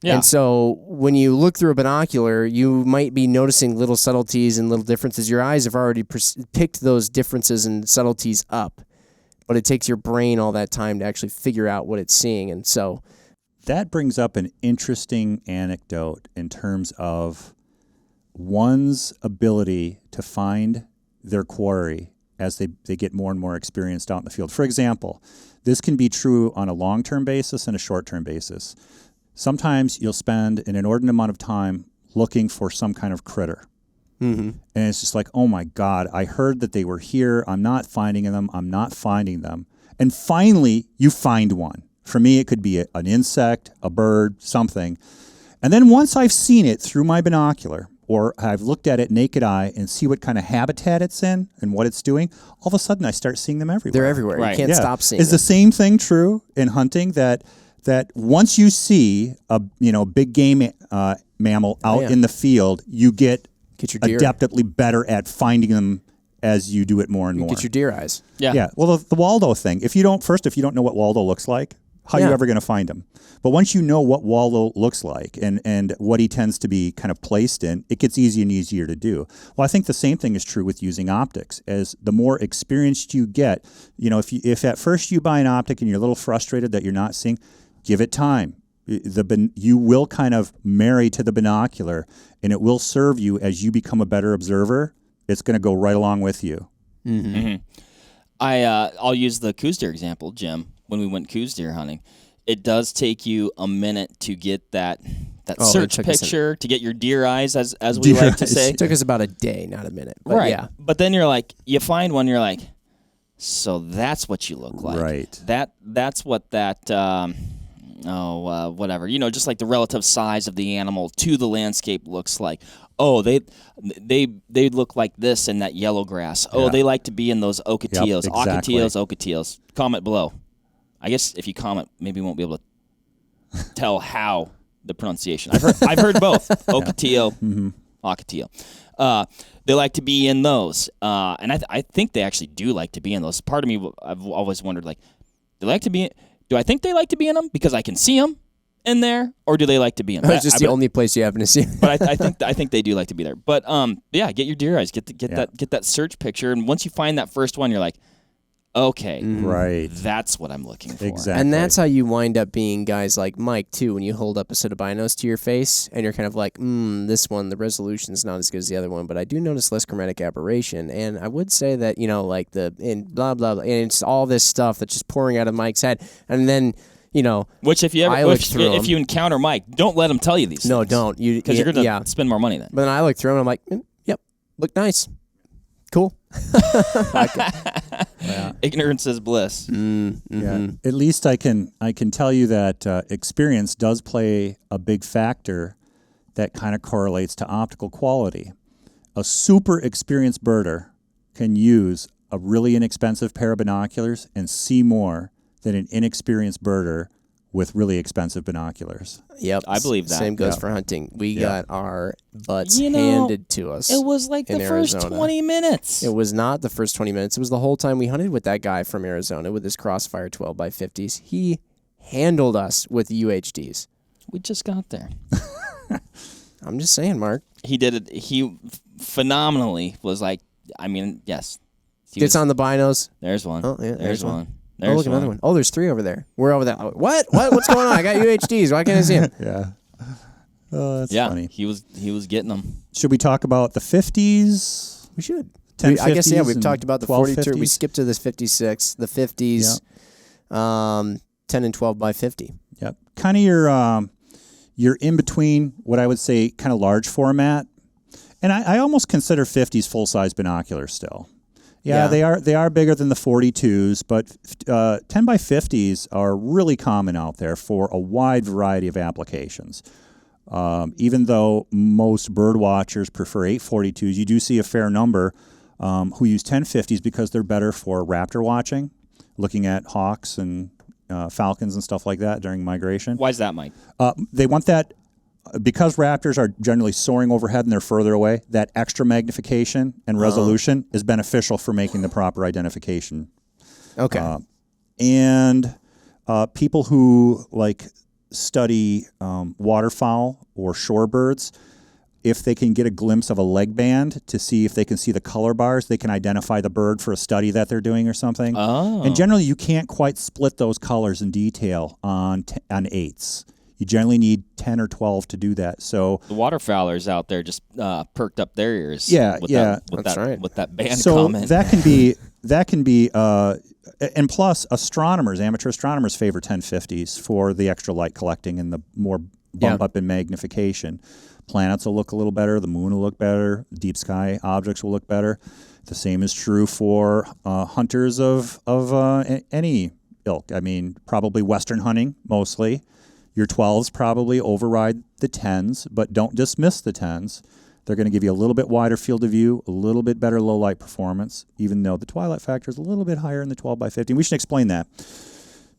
Yeah. And so when you look through a binocular, you might be noticing little subtleties and little differences. Your eyes have already picked those differences and subtleties up, but it takes your brain all that time to actually figure out what it's seeing. And so that brings up an interesting anecdote in terms of one's ability to find their quarry as they get more and more experienced out in the field. For example, this can be true on a long-term basis and a short-term basis. Sometimes you'll spend an inordinate amount of time looking for some kind of critter. Mm-hmm. And it's just like, oh my God, I heard that they were here. I'm not finding them. And finally, you find one. For me, it could be an insect, a bird, something. And then once I've seen it through my binocular, or I've looked at it naked eye and see what kind of habitat it's in and what it's doing, all of a sudden I start seeing them everywhere. They're everywhere. Right. You can't stop seeing them. Is the same thing true in hunting, that once you see a big game mammal out in the field, you get your deer. adeptly better at finding them as you do it more and more. Get your deer eyes. Yeah. Well, the Waldo thing, if you don't know what Waldo looks like, how are you ever going to find him? But once you know what Waldo looks like and what he tends to be kind of placed in, it gets easier and easier to do. Well, I think the same thing is true with using optics. As the more experienced you get, if at first you buy an optic and you're a little frustrated that you're not seeing, give it time. You will kind of marry to the binocular, and it will serve you as you become a better observer. It's going to go right along with you. Mm-hmm. Mm-hmm. I'll use the coos deer example, Jim. When we went coos deer hunting, it does take you a minute to get that search picture, to get your deer eyes, as we like to say. It took us about a day, not a minute. But right. Yeah. But then you're like, you find one, you're like, so that's what you look like. Right. That's what that, whatever. Just like the relative size of the animal to the landscape looks like. Oh, they look like this in that yellow grass. Oh, they like to be in those ocotillos. Yep, exactly. Ocotillos. Comment below. I guess if you comment, maybe you won't be able to tell how the pronunciation. I've heard both. Ocotillo, Ocotillo. They like to be in those, and I think they actually do like to be in those. Part of me, I've always wondered, like, do I think they like to be in them because I can see them in there, or do they like to be in them? It's just the only place you happen to see them. But I think they do like to be there. But get your deer eyes, get that search picture, and once you find that first one, you're like, okay, right. That's what I'm looking for. Exactly. And that's how you wind up being guys like Mike, too, when you hold up a set of binos to your face, and you're kind of like, this one, the resolution's not as good as the other one, but I do notice less chromatic aberration, and I would say that, and blah, blah, blah, and it's all this stuff that's just pouring out of Mike's head, and then, Which if you encounter Mike, don't let him tell you these things. No, don't. Because you're going to spend more money then. But then I look through him, and I'm like, yep. look nice. Cool. Ignorance is bliss. Yeah. At least I can tell you that experience does play a big factor that kind of correlates to optical quality. A super experienced birder can use a really inexpensive pair of binoculars and see more than an inexperienced birder with really expensive binoculars. Yep. I believe that. Same goes for hunting. We got our butts You know, handed to us. It was like the first Arizona. 20 minutes. It was not the first 20 minutes. It was the whole time we hunted with that guy from Arizona with his Crossfire 12x50s. He handled us with UHDs. We just got there. I'm just saying, Mark. He did it. He phenomenally was like, I mean, yes. Gets on the binos. There's one. Oh, yeah, There's one. Oh, There's look, another one. Oh, there's 3 over there. We're over there. What? What's going on? I got UHDs. Why can't I see him? Yeah. Oh, that's Yeah, funny. he was getting them. Should we talk about the 50s? We should. 1050s I guess, yeah, we've talked about the 42. 1250s? We skipped to this 56, the 50s, 10 and 12 by 50. Yep. Kind of your in between what I would say kind of large format. And I almost consider 50s full-size binoculars still. Yeah, they are bigger than the 42s, but 10 by 50s are really common out there for a wide variety of applications. Even though most bird watchers prefer 842s, you do see a fair number who use 1050s because they're better for raptor watching, looking at hawks and falcons and stuff like that during migration. Why is that, Mike? They want that because raptors are generally soaring overhead and they're further away. That extra magnification and resolution is beneficial for making the proper identification. Okay. And people who study waterfowl or shorebirds, if they can get a glimpse of a leg band to see if they can see the color bars, they can identify the bird for a study that they're doing or something. Oh. And generally, you can't quite split those colors in detail on 8s. You generally need 10 or 12 to do that. So The waterfowlers out there just perked up their ears. Yeah, with yeah. That's right. With that band so comment. that can be, and plus amateur astronomers favor 1050s for the extra light collecting and the more bump up in magnification. Planets will look a little better. The moon will look better. Deep sky objects will look better. The same is true for hunters of any ilk. I mean, probably Western hunting mostly. Your 12s probably override the 10s, but don't dismiss the 10s. They're going to give you a little bit wider field of view, a little bit better low light performance, even though the twilight factor is a little bit higher in the 12 by 50. And we should explain that.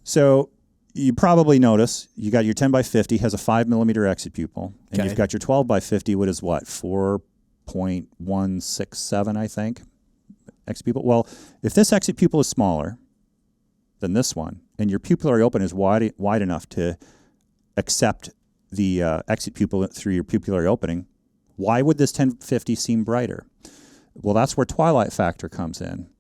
So you probably notice you got your 10 by 50 has a 5 millimeter exit pupil, and you've got your 12 by 50, what is what, 4.167, I think, exit pupil. Well, if this exit pupil is smaller than this one, and your pupillary open is wide enough to accept the exit pupil through your pupillary opening, why would this 1050 seem brighter? Well, that's where twilight factor comes in.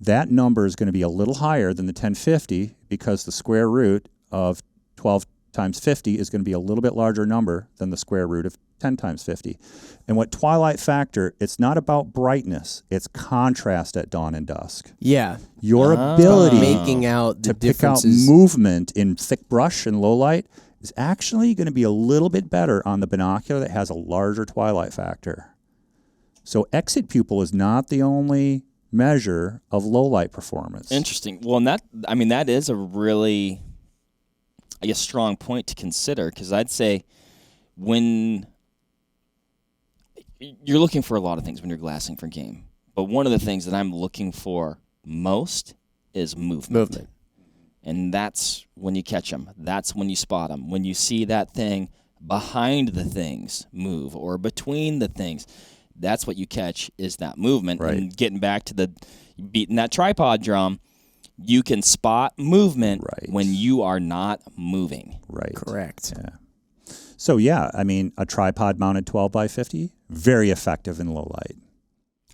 That number is going to be a little higher than the 1050 because the square root of 12 times 50 is going to be a little bit larger number than the square root of 10 times 50. And what twilight factor, it's not about brightness, it's contrast at dawn and dusk. Yeah. Your ability Making out the to pick out differences. movement in thick brush and low light is actually going to be a little bit better on the binocular that has a larger twilight factor. So exit pupil is not the only measure of low light performance. Interesting. Well, and that is a really, I guess, strong point to consider, because I'd say when you're looking for a lot of things when you're glassing for game, but one of the things that I'm looking for most is movement. And that's when you catch them. That's when you spot them. When you see that thing behind the things move or between the things, that's what you catch is that movement. Right. And getting back to the beating that tripod drum, you can spot movement when you are not moving. Right. Correct. Yeah. So, yeah, I mean, a tripod-mounted 12 by 50, very effective in low light.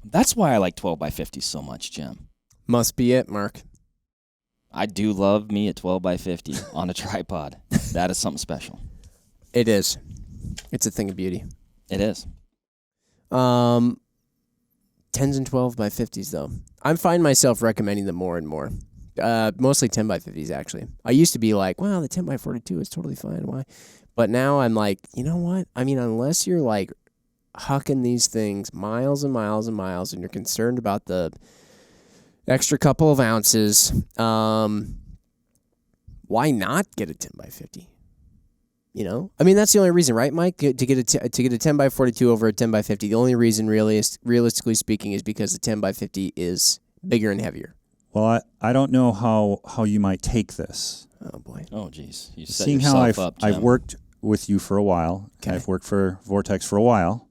That's why I like 12 by 50 so much, Jim. Must be it, Mark. I do love me a 12 by 50 on a tripod. That is something special. It is. It's a thing of beauty. It is. 10s and 12 by 50s, though. I find myself recommending them more and more. Mostly 10 by 50s, actually. I used to be like, wow, the 10 by 42 is totally fine. Why? But now I'm like, you know what? I mean, unless you're like hucking these things miles and miles and miles, and you're concerned about the extra couple of ounces, why not get a 10 by 50? You know, I mean, that's the only reason, right, Mike? To get a 10 by 42 over a 10 by 50. The only reason, realistically speaking, is because the 10 by 50 is bigger and heavier. Well, I don't know how you might take this. Oh boy. Oh geez. You set Seeing yourself how up, Jim. I've worked with you for a while. Okay. I've worked for Vortex for a while,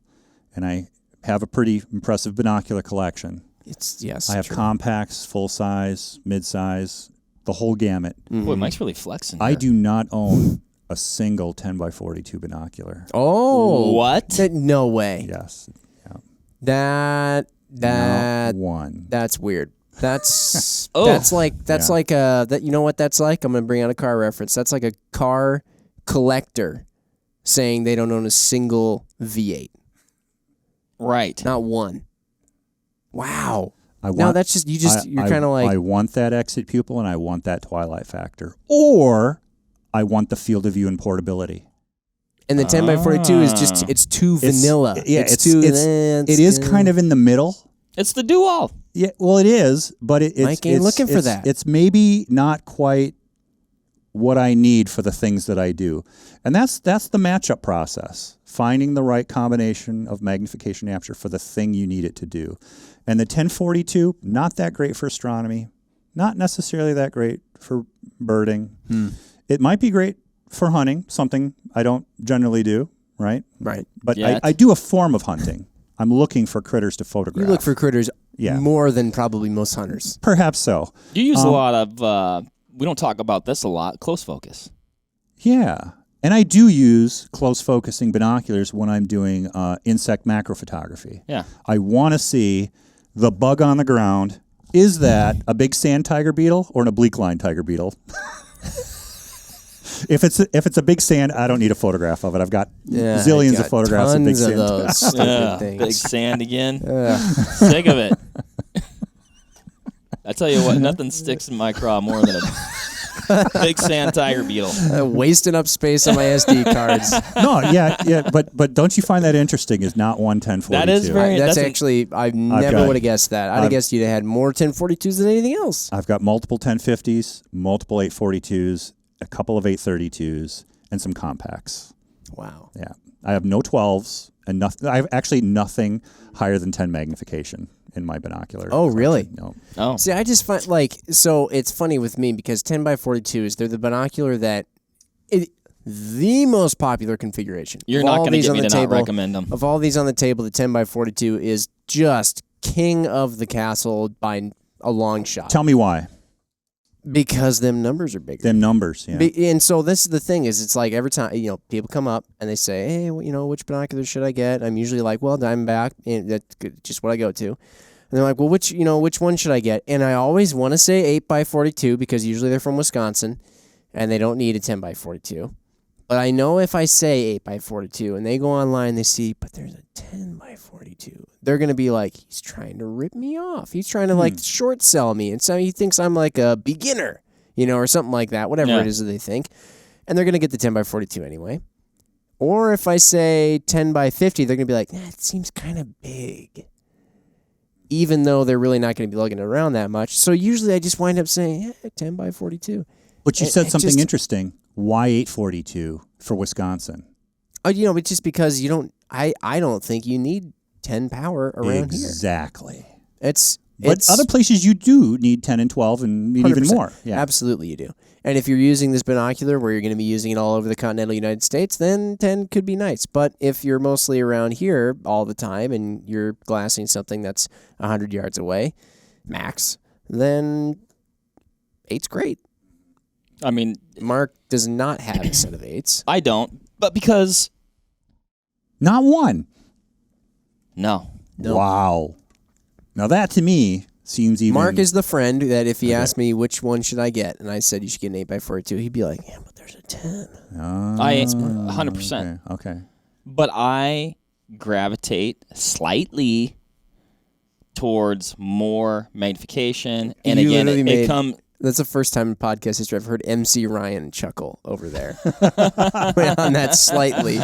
and I have a pretty impressive binocular collection. Yes. I have true. compacts, full size, mid size, the whole gamut. Boy, Mike's really flexing. I here. do not own a single 10 by 42 binocular. Oh. What? No way. Yes. Yeah. That Not one. That's weird. That's Oh. that's like Yeah. that. You know what that's like? I'm gonna bring out a car reference. That's like a car collector saying they don't own a single V8, Right. not one. Wow. I No, that's just you're kind of like I want that exit pupil and I want that twilight factor, or I want the field of view and portability. and the 10 by 42 is just it's too vanilla. It is kind of in the middle. It's the do-all. Yeah, well, it is, but Mike ain't looking for that. It's maybe not quite what I need for the things that I do, and that's the matchup process. Finding the right combination of magnification aperture for the thing you need it to do. And the 1042, not that great for astronomy, not necessarily that great for birding. It might be great for hunting, something I don't generally do, right? right. But Yet. I do a form of hunting. I'm looking for critters to photograph. You look for critters Yeah. more than probably most hunters. Perhaps so. You use a lot of. We don't talk about this a lot. Close focus. Yeah. And I do use close focusing binoculars when I'm doing insect macro photography. Yeah. I want to see the bug on the ground. Is that a big sand tiger beetle or an oblique line tiger beetle? If it's a big sand, I don't need a photograph of it. I've got zillions got of photographs of big tons of sand. those stupid Yeah. things. Big sand again. Sick of it. I tell you what, nothing sticks in my craw more than a big sand tiger beetle. Wasting up space on my SD cards. No, yeah, but don't you find that interesting? Is not one 1042. That is very- That's That's actually, I never got- would have guessed that. I'd have guessed you'd have had more 1042s than anything else. I've got multiple 1050s, multiple 842s, a couple of 832s, and some compacts. Wow. Yeah, I have no 12s and nothing. I have actually nothing higher than 10 magnification in my binocular. Oh, really? No. Oh. See, I just find, so it's funny with me because 10 by 42s, they're the binocular that, the most popular configuration. You're Of not all going to these get on me the to not table- recommend them. Of all these on the table, the 10 by 42 is just king of the castle by a long shot. Tell me why. Because them numbers are bigger. Them numbers, yeah. And so this is the thing is it's like every time, people come up and they say, hey, which binoculars should I get? I'm usually like, well, Diamondback, and that's just what I go to. And they're like, well, which one should I get? And I always want to say 8 by 42 because usually they're from Wisconsin and they don't need a 10 by 42. But I know if I say 8 by 42 and they go online, they see, but there's a 10 by 42. They're going to be like, he's trying to rip me off. He's trying to short sell me. And so he thinks I'm like a beginner, or something like that, whatever it is that they think. And they're going to get the 10 by 42 anyway. Or if I say 10 by 50, they're going to be like, it seems kind of big. Even though they're really not going to be lugging it around that much. So usually I just wind up saying, 10 by 42. But you said it something just- interesting. Why 842 for Wisconsin? Oh, but just because you don't, I don't think you need 10 power around here. Exactly. It's Other places you do need 10 and 12 and need even 100%. more. Yeah. Absolutely you do. And if you're using this binocular where you're going to be using it all over the continental United States, then 10 could be nice. But if you're mostly around here all the time and you're glassing something that's 100 yards away, max, then 8's great. I mean, Mark does not have a set of 8s. I don't, but because Not one. no. Wow. Now that to me seems even. Mark is the friend that if he asked me which one should I get, and I said you should get an 8 by 42, he'd be like, yeah, but there's a 10. I 100%. Okay. But I gravitate slightly towards more magnification, and You again, literally it made comes That's the first time in podcast history I've heard MC Ryan chuckle over there. Went on that slightly.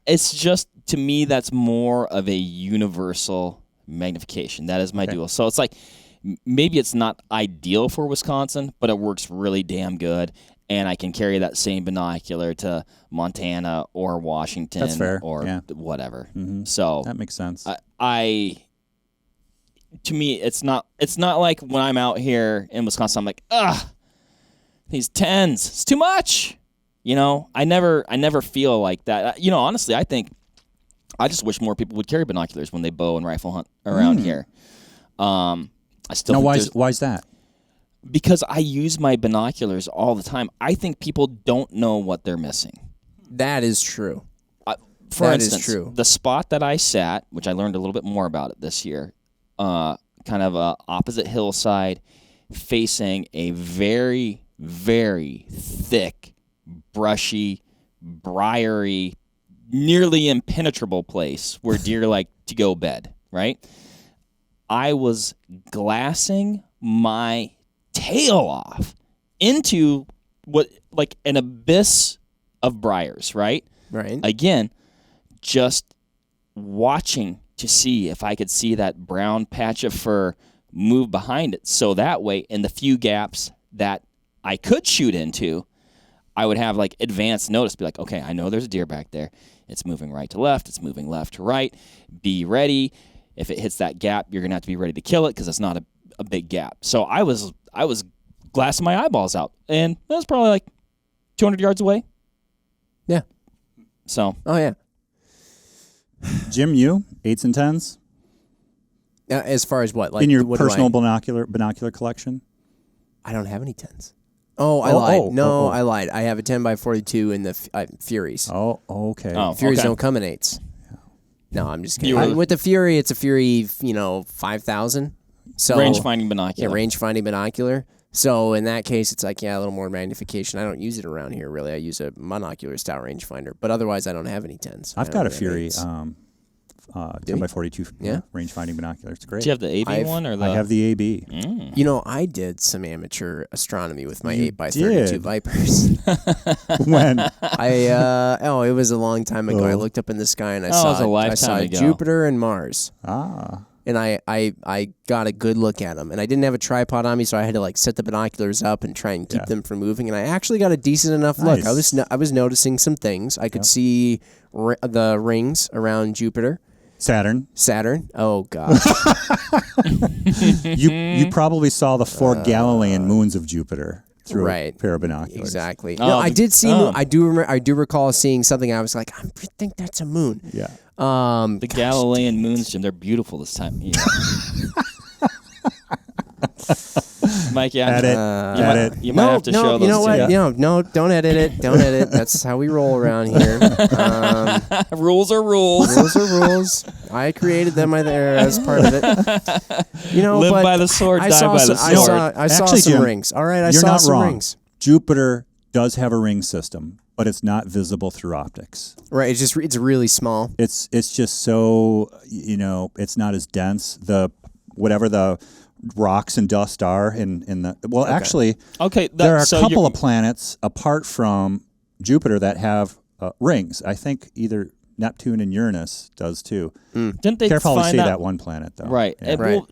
It's just, to me, that's more of a universal magnification. That is my dual. So it's like, maybe it's not ideal for Wisconsin, but it works really damn good. And I can carry that same binocular to Montana or Washington. That's fair. Or Yeah. whatever. Mm-hmm. So That makes sense. To me, it's not like when I'm out here in Wisconsin, I'm like, these 10s, it's too much. I never feel like that. Honestly, I just wish more people would carry binoculars when they bow and rifle hunt around here. I still now, think why is that? because I use my binoculars all the time. I think people don't know what they're missing. That is true. For That is instance, true. the spot that I sat, which I learned a little bit more about it this year, kind of a opposite hillside, facing a very, very thick, brushy, briary, nearly impenetrable place where deer like to go bed, right? I was glassing my tail off into like an abyss of briars, right? Right. Again, just watching to see if I could see that brown patch of fur move behind it. So that way, in the few gaps that I could shoot into, I would have like advanced notice, be like, okay, I know there's a deer back there. It's moving right to left. It's moving left to right. Be ready. If it hits that gap, you're going to have to be ready to kill it because it's not a big gap. So I was glassing my eyeballs out, and that was probably like 200 yards away. Yeah. So. Oh, yeah. Jim, you 8s and 10s As far as what? Like in your what do personal binocular collection? I don't have any 10s. Oh, I lied. I lied. I have a 10x42 in the Furies. Oh, okay. Oh. Furies okay. don't come in 8s. No, I'm just kidding. With the Fury, it's a Fury, 5,000. So Range-finding binocular. Yeah, range-finding binocular. So in that case, it's like, a little more magnification. I don't use it around here, really. I use a monocular style rangefinder. But otherwise, I don't have any 10s. I've got a Fury 10x42 range-finding binocular. It's great. Do you have the AB one or the? I have the AB. I did some amateur astronomy with my You 8x32 did? Vipers. When? It was a long time ago. I looked up in the sky and it was a I lifetime saw ago. Jupiter and Mars. Ah. And I got a good look at them. And I didn't have a tripod on me, so I had to set the binoculars up and try and keep them from moving. And I actually got a decent enough look. Nice. I was noticing some things. I could see the rings around Jupiter. Saturn. Oh, God. You probably saw the 4 Galilean moons of Jupiter through a pair of binoculars. Exactly. Oh, No, I did see. I do recall seeing something. I was like, I think that's a moon. Yeah. The Galilean moons, Jim, they're beautiful this time. Yeah. Mike, Edit. You might have to show those. You know what? Yeah. No, don't edit it. Don't edit. That's how we roll around here. Rules are rules. Rules are rules. I created them as part of it. Live but by the sword, I die saw by the some, sword. I saw Actually, some Jim, rings. All right, I you're saw not some wrong. rings. Jupiter does have a ring system, but it's not visible through optics. Right, it's really small. It's just so it's not as dense. Whatever the rocks and dust are in the actually there are a couple of planets apart from Jupiter that have rings. I think either Neptune and Uranus does too. Didn't they Careful to find say out? that one planet though. Right. Yeah. Well,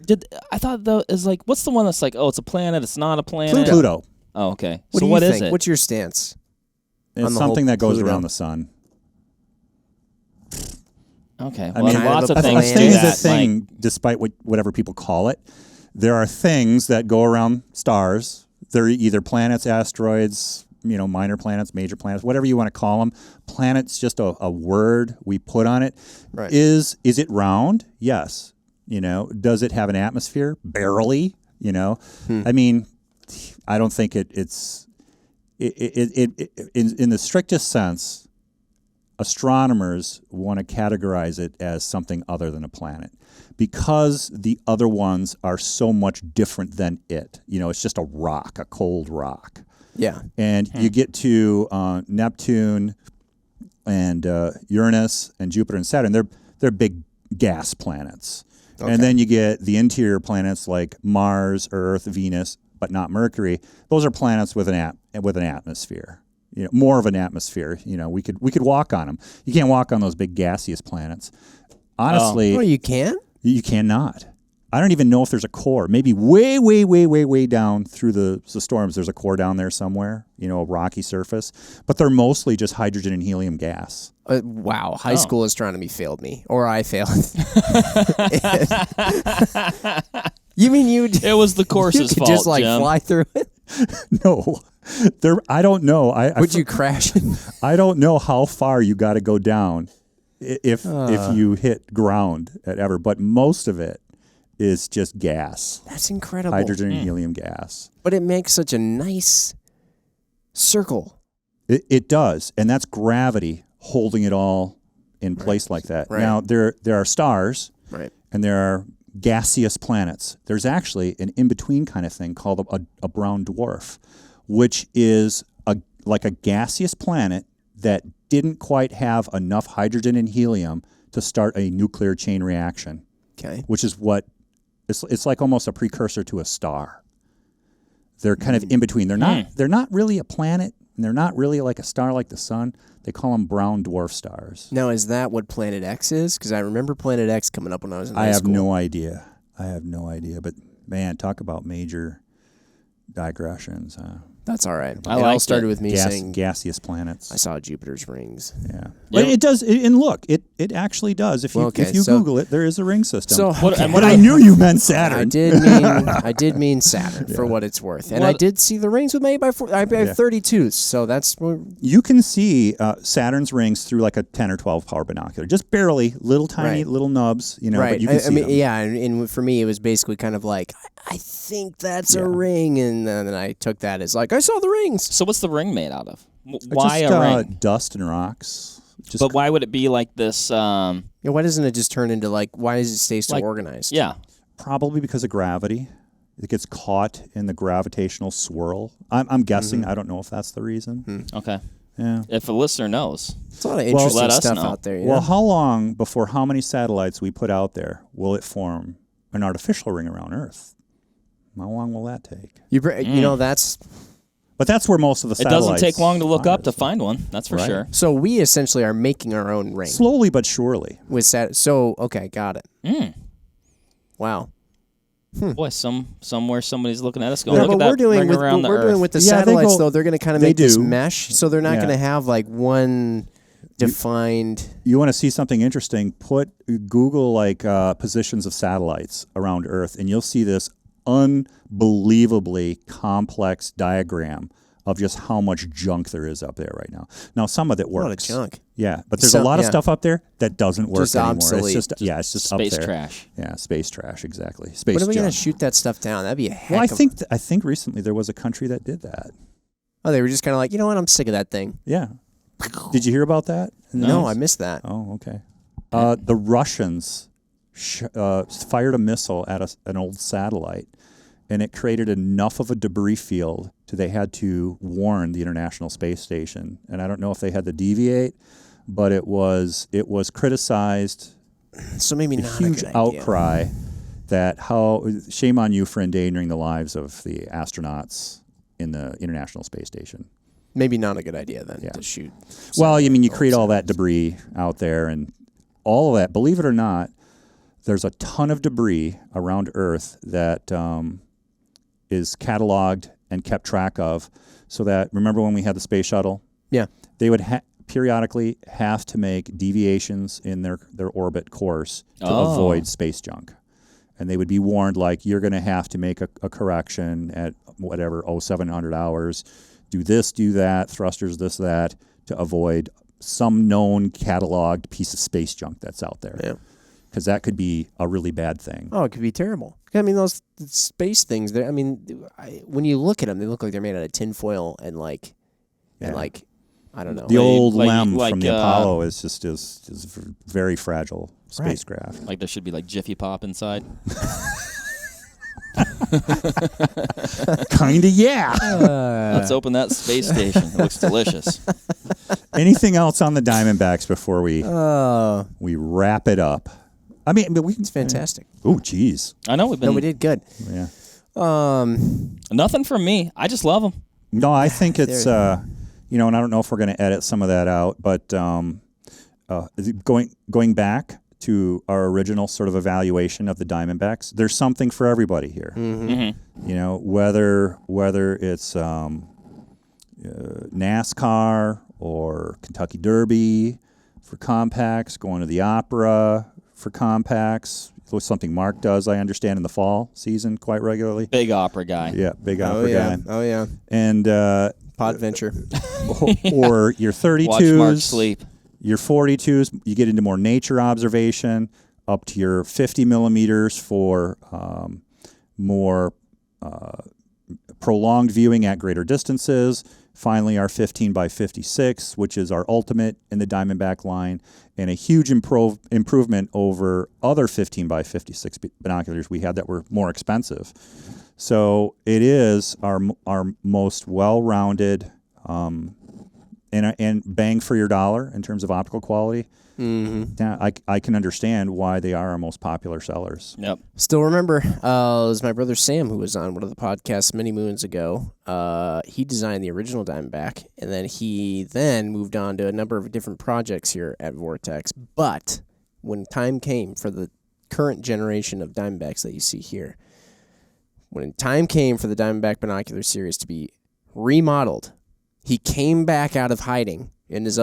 I thought though is like, what's the one that's like, oh, it's a planet, it's not a planet. Pluto. Oh, okay. What so do you what think? is it? What's your stance? It's something that goes around the sun. Okay. I Well, mean, lots of a things thing do is a that. thing, despite whatever people call it. There are things that go around stars. They're either planets, asteroids, minor planets, major planets, whatever you want to call them. Planet's just a word we put on it. Right. Is it round? Yes. Does it have an atmosphere? Barely. I mean, I don't think it's in the strictest sense. Astronomers want to categorize it as something other than a planet because the other ones are so much different than it. It's just a rock, a cold rock. Yeah. And you get to Neptune and Uranus and Jupiter and Saturn. They're big gas planets. Okay. And then you get the interior planets like Mars, Earth, Venus, but not Mercury. Those are planets with an atmosphere. More of an atmosphere. We could walk on them. You can't walk on those big gaseous planets. Honestly, you can? You cannot. I don't even know if there's a core. Maybe way, way, way, way, way down through the storms, there's a core down there somewhere, a rocky surface. But they're mostly just hydrogen and helium gas. Wow. High school astronomy failed me. Or I failed. You mean It was the course's fault, just Jim. fly through it? No. I don't know. Would you crash it? I don't know how far you got to go down if you hit ground ever, but most of it is just gas. That's incredible. Hydrogen and helium gas. But it makes such a nice circle. It does, and that's gravity holding it all in place like that. Right. Now, there are stars, Right. and there are gaseous planets. There's actually an in-between kind of thing called a brown dwarf, which is like a gaseous planet that didn't quite have enough hydrogen and helium to start a nuclear chain reaction. Okay. Which is what it's like, almost a precursor to a star. They're kind of in between. They're not really a planet, and they're not really like a star like the sun. They call them brown dwarf stars. Now, is that what Planet X is? Because I remember Planet X coming up when I was in high I have school. no idea. But man, talk about major digressions. That's all right. I It all liked started it. with me saying Gaseous planets. I saw Jupiter's rings. Yeah, but it does. And look, it actually does. If you Google it, there is a ring system. So, but I knew you meant Saturn. I did mean Saturn for what it's worth, and I did see the rings with me by 32. So that's you can see Saturn's rings through like a 10 or 12 power binocular, just barely, little tiny little nubs. right. But you can see them. Yeah, and for me, it was basically kind of like I think that's a ring, and then I took that as like I saw the rings. So what's the ring made out of? Why just, a ring? Dust and rocks. But why would it be like this? Why doesn't it just turn into like? Why does it stay so organized? Yeah, probably because of gravity. It gets caught in the gravitational swirl. I'm guessing. I don't know if that's the reason. Okay. Yeah. If a listener knows, It's a lot of interesting let us stuff know. out there. Well, how long before how many satellites we put out there will it form an artificial ring around Earth? How long will that take? you know that's. But that's where most of the it satellites doesn't take long to look are, up to find one. That's for sure. So we essentially are making our own ring Slowly but surely. with So okay, got it. Wow. Boy, somewhere somebody's looking at us going, Yeah, look but at that we're doing ring with around what the we're Earth. doing with the Yeah, they satellites go- though. They're going to kind of they make this do. mesh, so they're not Yeah. going to have like one defined. You want to see something interesting? Google like positions of satellites around Earth, and you'll see this unbelievably complex diagram of just how much junk there is up there right now. Now, some of it works. A lot of junk. Yeah, but there's a lot of stuff up there that doesn't work Just anymore. obsolete. It's just Space up there. trash. Yeah, space trash. Exactly. Space. When are we going junk. to shoot that stuff down? That'd be a heck Well, of I think recently there was a country that did that. Oh, they were just kind of like, you know what? I'm sick of that thing. Yeah. Did you hear about that? No, I missed that. Oh, okay. The Russians fired a missile at an old satellite, and it created enough of a debris field that they had to warn the International Space Station. And I don't know if they had to deviate, but it was criticized. So maybe A not huge a good idea. outcry that shame on you for endangering the lives of the astronauts in the International Space Station. Maybe not a good idea then Yeah. to shoot. Well, I mean, you create all that debris out there, and all of that. Believe it or not, there's a ton of debris around Earth that is cataloged and kept track of. So that, remember when we had the space shuttle? Yeah. They would periodically have to make deviations in their orbit course to avoid space junk. And they would be warned, like, you're going to have to make a correction at whatever, 0700 hours. Do this, do that, thrusters, this, that, to avoid some known cataloged piece of space junk that's out there. Yeah. Because that could be a really bad thing. Oh, it could be terrible. I mean, those space things. I mean, when you look at them, they look like they're made out of tinfoil and like, I don't know. The old Like- LEM like, from the Apollo is just is very fragile spacecraft. Like there should be like Jiffy Pop inside. Kinda, yeah. Let's open that space station. It looks delicious. Anything else on the Diamondbacks before we wrap it up? I mean, but It's fantastic. Oh, geez. I know we did good. Yeah. Nothing from me. I just love them. No, I think it's and I don't know if we're going to edit some of that out, but going back to our original sort of evaluation of the Diamondbacks, there's something for everybody here. Whether it's NASCAR or Kentucky Derby for compacts, going to the opera for compacts. It's something Mark does, I understand, in the fall season quite regularly. Big opera guy. Yeah, big opera guy. Oh, yeah. And Podventure. or your 32s. Watch Mark sleep. Your 42s, you get into more nature observation, up to your 50 millimeters for more prolonged viewing at greater distances. Finally, our 15 by 56, which is our ultimate in the Diamondback line, and a huge improvement over other 15 by 56 binoculars we had that were more expensive. So it is our most well-rounded and bang for your dollar in terms of optical quality. Now, I can understand why they are our most popular sellers. Yep. Still remember, it was my brother Sam who was on one of the podcasts many moons ago. He designed the original Diamondback, and then he moved on to a number of different projects here at Vortex. But when time came for the current generation of Diamondbacks that you see here, when time came for the Diamondback Binocular series to be remodeled, he came back out of hiding in his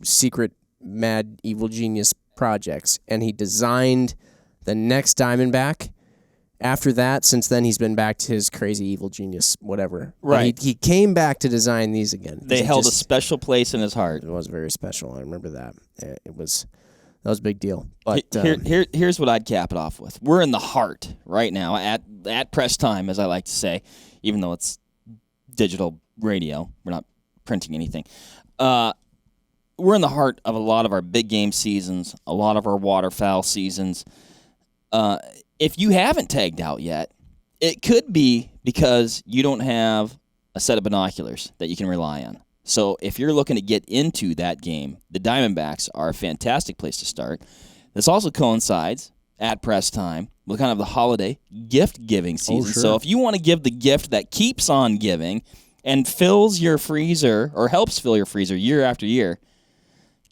secret mad evil genius projects, and he designed the next Diamondback. After that, since then, he's been back to his crazy evil genius, whatever. Right. He came back to design these again. They held a special place in his heart. It was very special. I remember that. That was a big deal. But here's what I'd cap it off with. We're in the heart right now at press time, as I like to say, even though it's digital radio. We're not printing anything. We're in the heart of a lot of our big game seasons, a lot of our waterfowl seasons. If you haven't tagged out yet, it could be because you don't have a set of binoculars that you can rely on. So if you're looking to get into that game, the Diamondbacks are a fantastic place to start. This also coincides at press time with kind of the holiday gift-giving season. Sure. So if you want to give the gift that keeps on giving and fills your freezer or helps fill your freezer year after year,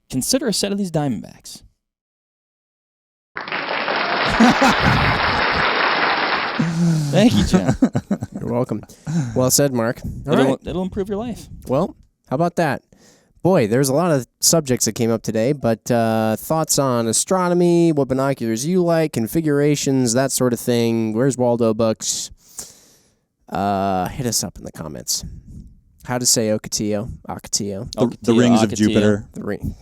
consider a set of these Diamondbacks. Thank you, Jim. you're welcome. Well said, Mark. All right. It'll improve your life. Well, how about that? Boy, there's a lot of subjects that came up today, but thoughts on astronomy, what binoculars you like, configurations, that sort of thing. Where's Waldo Bucks? Hit us up in the comments. How to say Ocotillo? The rings of Ocotillo. Jupiter. The ring.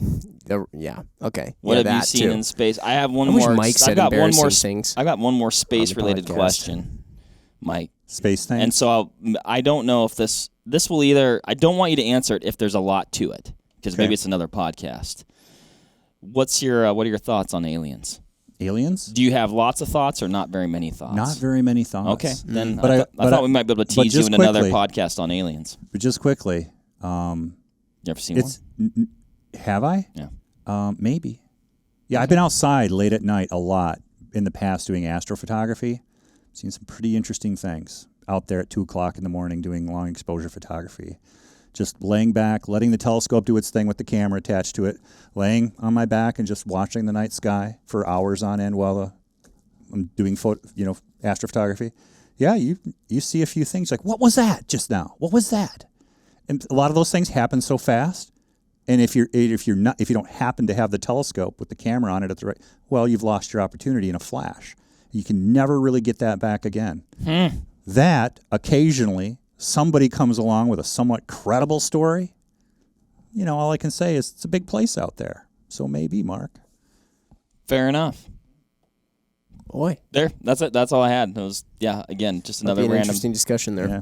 Yeah. Okay. What yeah, have you that seen too. in space? I have one I wish more. Mike said I've got one more things. I got one more space-related podcast. question, Mike. Space thing. And so I don't know if this will either. I don't want you to answer it if there's a lot to it, because maybe it's another podcast. What are your thoughts on aliens? Aliens? Do you have lots of thoughts or not very many thoughts? Not very many thoughts. Okay, then But I thought we might be able to tease you in another quickly- podcast on aliens. But just quickly, You ever seen one? have I? Yeah. Maybe. Yeah, I've been outside late at night a lot in the past doing astrophotography. Seen some pretty interesting things out there at 2 o'clock in the morning doing long exposure photography. Just laying back, letting the telescope do its thing with the camera attached to it, laying on my back and just watching the night sky for hours on end while I'm doing astrophotography. Yeah, you see a few things like, what was that just now? What was that? And a lot of those things happen so fast. And if you don't happen to have the telescope with the camera on it at the right, well, you've lost your opportunity in a flash. You can never really get that back again. That occasionally somebody comes along with a somewhat credible story. All I can say is it's a big place out there. So maybe, Mark. Fair enough. Boy, There. That's it. That's all I had. It was again just might another be an random. interesting discussion there. Yeah.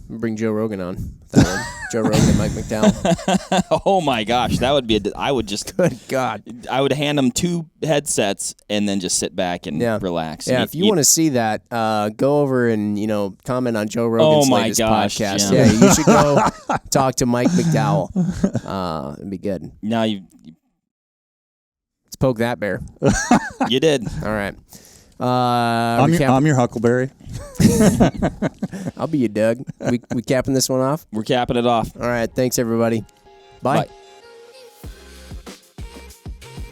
Bring Joe Rogan on that one. Joe Rogan and Mike McDowell. Oh my gosh, that would be I would just Good God. I would hand them 2 headsets and then just sit back and relax. Yeah, And if you want to see that, go over and comment on Joe Rogan's Oh my latest gosh, podcast. Jim. Yeah, you should go talk to Mike McDowell. It'd be good. now you It's poke that bear. You did. All right. I'm your Huckleberry. I'll be you, Doug. We capping this one off? We're capping it off. All right. Thanks, everybody. Bye.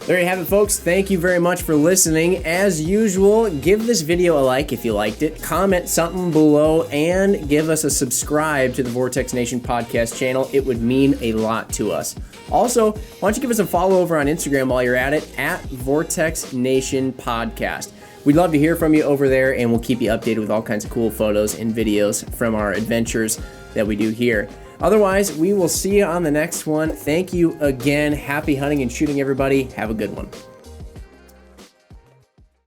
There you have it, folks. Thank you very much for listening. As usual, give this video a like if you liked it, comment something below, and give us a subscribe to the Vortex Nation podcast channel. It would mean a lot to us. Also, why don't you give us a follow over on Instagram while you're at it, at Vortex Nation Podcast. We'd love to hear from you over there, and we'll keep you updated with all kinds of cool photos and videos from our adventures that we do here. Otherwise, we will see you on the next one. Thank you again. Happy hunting and shooting, everybody. Have a good one.